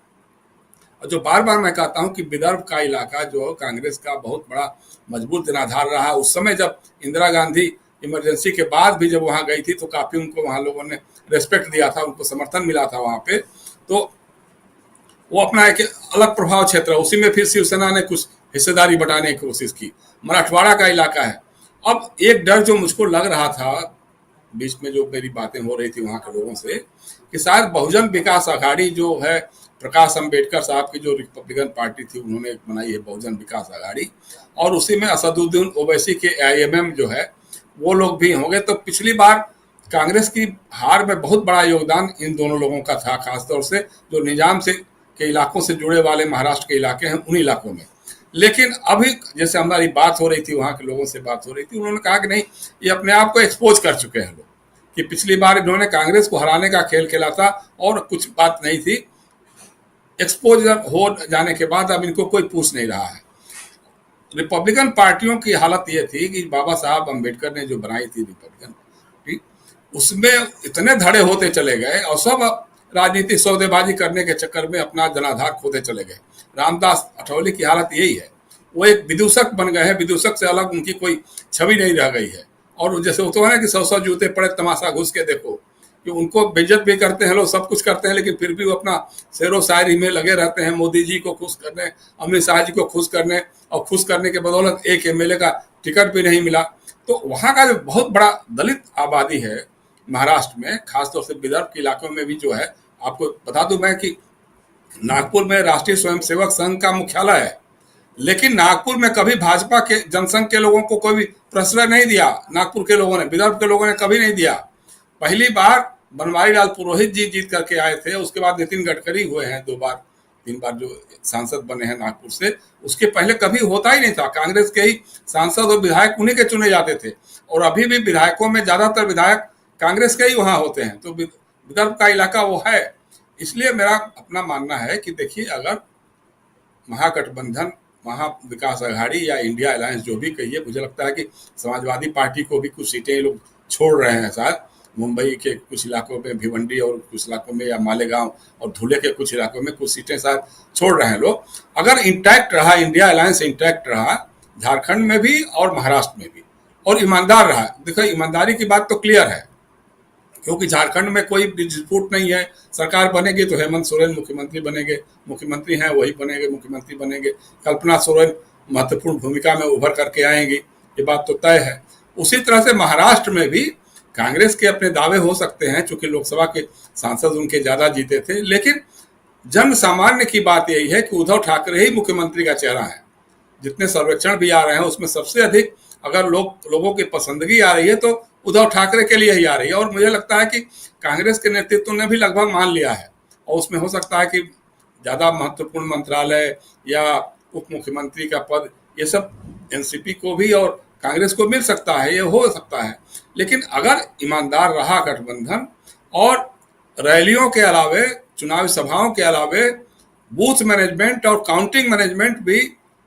और जो बार बार मैं कहता हूं कि विदर्भ का इलाका जो कांग्रेस का बहुत बड़ा मजबूत जनाधार रहा, उस समय जब इंदिरा गांधी इमरजेंसी के बाद भी जब वहां गई थी तो काफी उनको वहां लोगों ने रेस्पेक्ट दिया था, उनको समर्थन मिला था वहां पे। तो वो अपना एक अलग प्रभाव क्षेत्र, उसी में फिर शिवसेना ने कुछ हिस्सेदारी बटाने की कोशिश की। मराठवाड़ा का इलाका है। अब एक डर जो मुझको लग रहा था बीच में, जो मेरी बातें हो रही थी वहां के लोगों से, कि शायद बहुजन विकास अघाड़ी जो है प्रकाश अंबेडकर साहब की जो रिपब्लिकन पार्टी थी उन्होंने एक बनाई है बहुजन विकास आघाड़ी, और उसी में असदुद्दीन ओवैसी के AIMM जो है वो लोग भी होंगे। तो पिछली बार कांग्रेस की हार में बहुत बड़ा योगदान इन दोनों लोगों का था, खासतौर से जो निजाम से के इलाकों से जुड़े वाले महाराष्ट्र के इलाके हैं उन इलाकों में। लेकिन अभी जैसे हमारी बात हो रही थी, वहाँ के लोगों से बात हो रही थी, उन्होंने कहा कि नहीं, ये अपने आप को एक्सपोज कर चुके हैं लोग, कि पिछली बार इन्होंने कांग्रेस को हराने का खेल खेला था और कुछ बात नहीं थी। एक्सपोज हो जाने के बाद अब इनको कोई पूछ नहीं रहा है। रिपब्लिकन पार्टियों की हालत ये थी कि बाबा साहब अम्बेडकर ने जो बनाई थी रिपब्लिकन पार्टी, उसमें इतने धड़े होते चले गए और सब राजनीतिक सौदेबाजी करने के चक्कर में अपना जनाधार खोते चले गए। रामदास अठौली की हालत यही है, वो एक विदूषक बन गए हैं, विदूषक से अलग उनकी कोई छवि नहीं रह गई है। और जैसे वो तो है कि 100 जूते पड़े तमाशा घुस के देखो, कि उनको बेइज्जत भी करते हैं लोग, सब कुछ करते हैं, लेकिन फिर भी वो अपना शेरो शायरी में लगे रहते हैं, मोदी जी को खुश करने, अमित शाह जी को खुश करने, और खुश करने के बदौलत एक MLA का टिकट भी नहीं मिला। तो वहाँ का जो बहुत बड़ा दलित आबादी है महाराष्ट्र में, खासतौर से विदर्भ के इलाकों में भी जो है, आपको बता दूं मैं कि नागपुर में राष्ट्रीय स्वयंसेवक संघ का मुख्यालय है, लेकिन नागपुर में कभी भाजपा के जनसंघ के लोगों को कोई प्रश्रय नहीं दिया। नागपुर के लोगों ने, विदर्भ के लोगों ने कभी नहीं दिया। पहली बार बनवारी लाल पुरोहित जी जीत करके आए थे, उसके बाद नितिन गडकरी हुए हैं 2 बार 3 बार जो सांसद बने हैं नागपुर से। उसके पहले कभी होता ही नहीं था, कांग्रेस के ही सांसद और विधायक उन्हीं के चुने जाते थे, और अभी भी विधायकों में ज्यादातर विधायक कांग्रेस के ही वहां होते हैं। तो विदर्भ का इलाका वो है। इसलिए मेरा अपना मानना है कि देखिए, अगर महागठबंधन, महाविकास आघाड़ी या इंडिया अलायंस जो भी कहिए, मुझे लगता है कि समाजवादी पार्टी को भी कुछ सीटें लोग छोड़ रहे हैं शायद, मुंबई के कुछ इलाकों में, भिवंडी और कुछ इलाकों में, या मालेगांव और धुले के कुछ इलाकों में कुछ सीटें शायद छोड़ रहे हैं लोग। अगर इंटैक्ट रहा, इंडिया अलायंस इंटैक्ट रहा झारखंड में भी और महाराष्ट्र में भी, और ईमानदार रहा, देखो ईमानदारी की बात तो क्लियर है, क्योंकि झारखंड में कोई डिस्प्यूट नहीं है। सरकार बनेगी तो हेमंत सोरेन मुख्यमंत्री बनेंगे, मुख्यमंत्री हैं वही बनेंगे, मुख्यमंत्री बनेंगे। कल्पना सोरेन महत्वपूर्ण भूमिका में उभर करके आएंगी, ये बात तो तय है। उसी तरह से महाराष्ट्र में भी कांग्रेस के अपने दावे हो सकते हैं, चूंकि लोकसभा के सांसद उनके ज्यादा जीते थे, लेकिन जन सामान्य की बात यही है कि उद्धव ठाकरे ही मुख्यमंत्री का चेहरा है। जितने सर्वेक्षण भी आ रहे हैं उसमें सबसे अधिक अगर लोगों की पसंदगी आ रही है तो उद्धव ठाकरे के लिए ही आ रही है। और मुझे लगता है कि कांग्रेस के नेतृत्व ने भी लगभग मान लिया है, और उसमें हो सकता है कि ज्यादा महत्वपूर्ण मंत्रालय या उप मुख्यमंत्री का पद, ये सब एनसीपी को भी और कांग्रेस को मिल सकता है, ये हो सकता है। लेकिन अगर ईमानदार रहा गठबंधन, और रैलियों के अलावे, चुनावी सभाओं के अलावे बूथ मैनेजमेंट और काउंटिंग मैनेजमेंट भी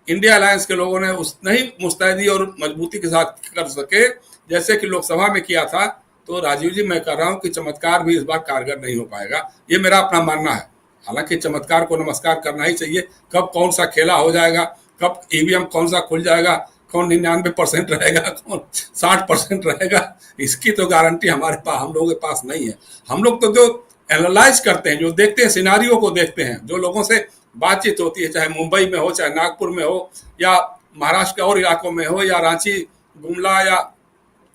इंडिया अलायंस के लोगों ने उतना ही मुस्तैदी और मजबूती के साथ कर सके जैसे कि लोकसभा में किया था, तो राजीव जी मैं कह रहा हूं कि चमत्कार भी इस बार कारगर नहीं हो पाएगा। ये मेरा अपना मानना है। हालांकि चमत्कार को नमस्कार करना ही चाहिए। कब कौन सा खेला हो जाएगा, कब ईवीएम कौन सा खुल जाएगा, कौन 99% रहेगा, कौन 60% रहेगा, इसकी तो गारंटी हमारे पास, हम लोगों के पास नहीं है। हम लोग तो जो एनालाइज करते हैं, जो देखते हैं, सिनारियों को देखते हैं, जो लोगों से बातचीत होती है, चाहे मुंबई में हो, चाहे नागपुर में हो, या महाराष्ट्र के और इलाकों में हो, या रांची, गुमला या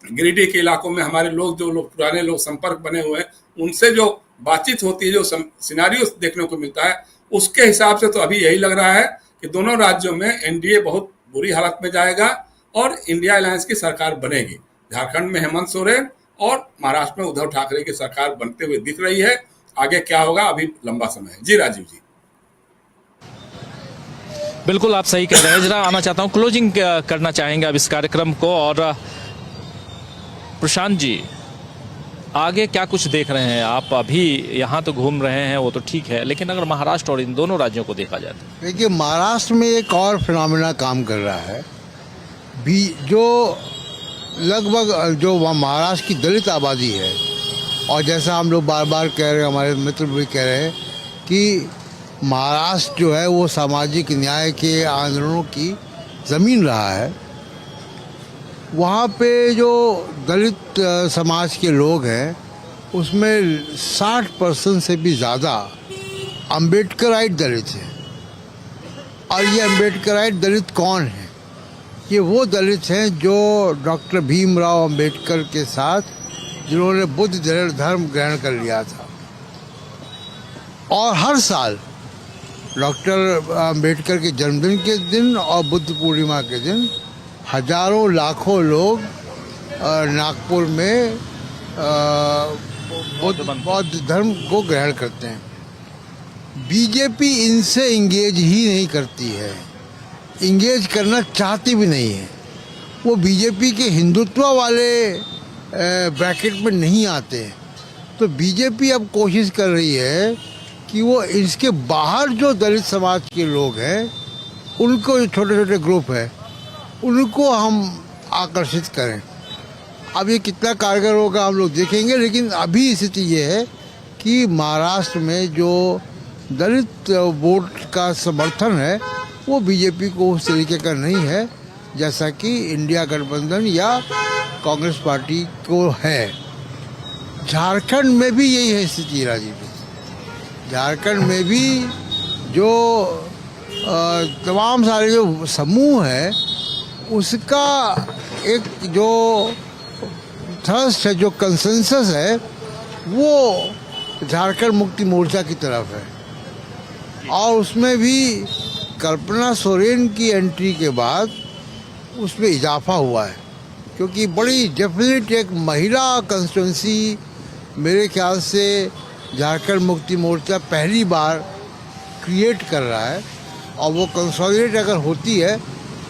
गिरिडीह के इलाकों में हमारे लोग, जो लोग पुराने लोग संपर्क बने हुए हैं, उनसे जो बातचीत होती है, जो सिनारियो देखने को मिलता है, उसके हिसाब से तो अभी यही लग रहा है कि दोनों राज्यों में एनडीए बहुत बुरी हालत में जाएगा और इंडिया अलायंस की सरकार बनेगी। झारखंड में हेमंत सोरेन और महाराष्ट्र में उद्धव ठाकरे की सरकार बनते हुए दिख रही है। आगे क्या होगा अभी लंबा समय है। जी राजीव जी। बिल्कुल आप सही कह रहे हैं। जरा आना चाहता हूं, क्लोजिंग करना चाहेंगे अब इस कार्यक्रम को, और प्रशांत जी आगे क्या कुछ देख रहे हैं आप? अभी यहाँ तो घूम रहे हैं, वो तो ठीक है, लेकिन अगर महाराष्ट्र और इन दोनों राज्यों को देखा जाए तो देखिए, महाराष्ट्र में एक और फिनोमेना काम कर रहा है भी, जो लगभग जो महाराष्ट्र की दलित आबादी है, और जैसा हम लोग बार बार कह रहे हैं, हमारे मित्र भी कह रहे हैं कि महाराष्ट्र जो है वो सामाजिक न्याय के आंदोलनों की ज़मीन रहा है। वहाँ पे जो दलित समाज के लोग हैं उसमें 60% से भी ज़्यादा अम्बेडकराइट दलित हैं। और ये अम्बेडकराइट दलित कौन है? ये वो दलित हैं जो डॉक्टर भीमराव अम्बेडकर के साथ, जिन्होंने बुद्ध धर्म ग्रहण कर लिया था। और हर साल डॉक्टर अम्बेडकर के जन्मदिन के दिन और बुद्ध पूर्णिमा के दिन हजारों लाखों लोग नागपुर में बौद्ध धर्म को ग्रहण करते हैं। बीजेपी इनसे इंगेज ही नहीं करती है, इंगेज करना चाहती भी नहीं है। वो बीजेपी के हिंदुत्व वाले ब्रैकेट में नहीं आते हैं। तो बीजेपी अब कोशिश कर रही है कि वो इसके बाहर जो दलित समाज के लोग हैं, उनको जो छोटे छोटे ग्रुप है, उनको हम आकर्षित करें। अब ये कितना कारगर होगा हम लोग देखेंगे, लेकिन अभी स्थिति ये है कि महाराष्ट्र में जो दलित वोट का समर्थन है वो बीजेपी को उस तरीके का नहीं है जैसा कि इंडिया गठबंधन या कांग्रेस पार्टी को है। झारखंड में भी यही है स्थिति राजीव जी। झारखंड में भी जो तमाम सारे जो समूह है उसका एक जो थ्रस्ट है, जो कंसेंसस है, वो झारखंड मुक्ति मोर्चा की तरफ है। और उसमें भी कल्पना सोरेन की एंट्री के बाद उसमें इजाफा हुआ है, क्योंकि बड़ी डेफिनेट एक महिला कंस्टिट्यूंसी मेरे ख्याल से झारखंड मुक्ति मोर्चा पहली बार क्रिएट कर रहा है। और वो कंसोलिडेट अगर होती है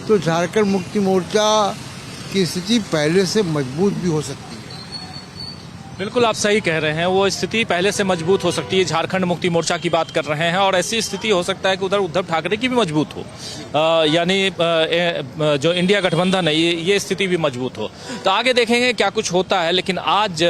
तो झारखंड मुक्ति मोर्चा की स्थिति पहले से मजबूत भी हो सकती है। बिल्कुल आप सही कह रहे हैं, वो स्थिति पहले से मजबूत हो सकती है। झारखंड मुक्ति मोर्चा की बात कर रहे हैं और ऐसी स्थिति हो सकता है कि उधर उद्धव ठाकरे की भी मजबूत हो, यानी जो इंडिया गठबंधन है ये स्थिति भी मजबूत हो। तो आगे देखेंगे क्या कुछ होता है। लेकिन आज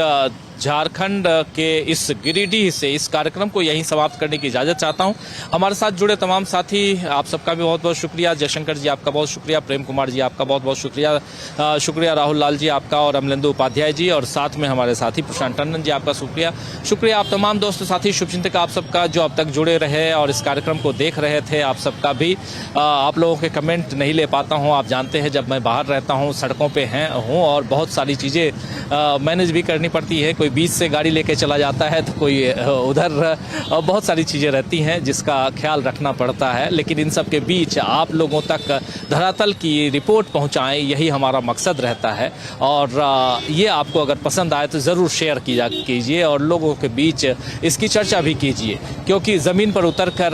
झारखंड के इस गिरिडीह से इस कार्यक्रम को यहीं समाप्त करने की इजाजत चाहता हूं। हमारे साथ जुड़े तमाम साथी, आप सबका भी बहुत बहुत शुक्रिया। जयशंकर जी आपका बहुत शुक्रिया, प्रेम कुमार जी आपका बहुत बहुत शुक्रिया, शुक्रिया राहुल लाल जी आपका और अमलेंदु उपाध्याय जी, और साथ में हमारे साथी प्रशांत टंडन जी आपका शुक्रिया आप तमाम दोस्त साथी शुभचिंतक आप सबका जो अब तक जुड़े रहे और इस कार्यक्रम को देख रहे थे। आप सबका भी आप लोगों के कमेंट नहीं ले पाता हूँ, आप जानते हैं जब मैं बाहर रहता हूँ, सड़कों पे हूँ और बहुत सारी चीज़ें मैनेज भी करनी पड़ती है। कोई बीच से गाड़ी लेके चला जाता है तो कोई उधर, बहुत सारी चीज़ें रहती हैं जिसका ख्याल रखना पड़ता है। लेकिन इन सब के बीच आप लोगों तक धरातल की रिपोर्ट पहुंचाएं, यही हमारा मकसद रहता है। और ये आपको अगर पसंद आए तो ज़रूर शेयर कीजिए और लोगों के बीच इसकी चर्चा भी कीजिए, क्योंकि ज़मीन पर उतर कर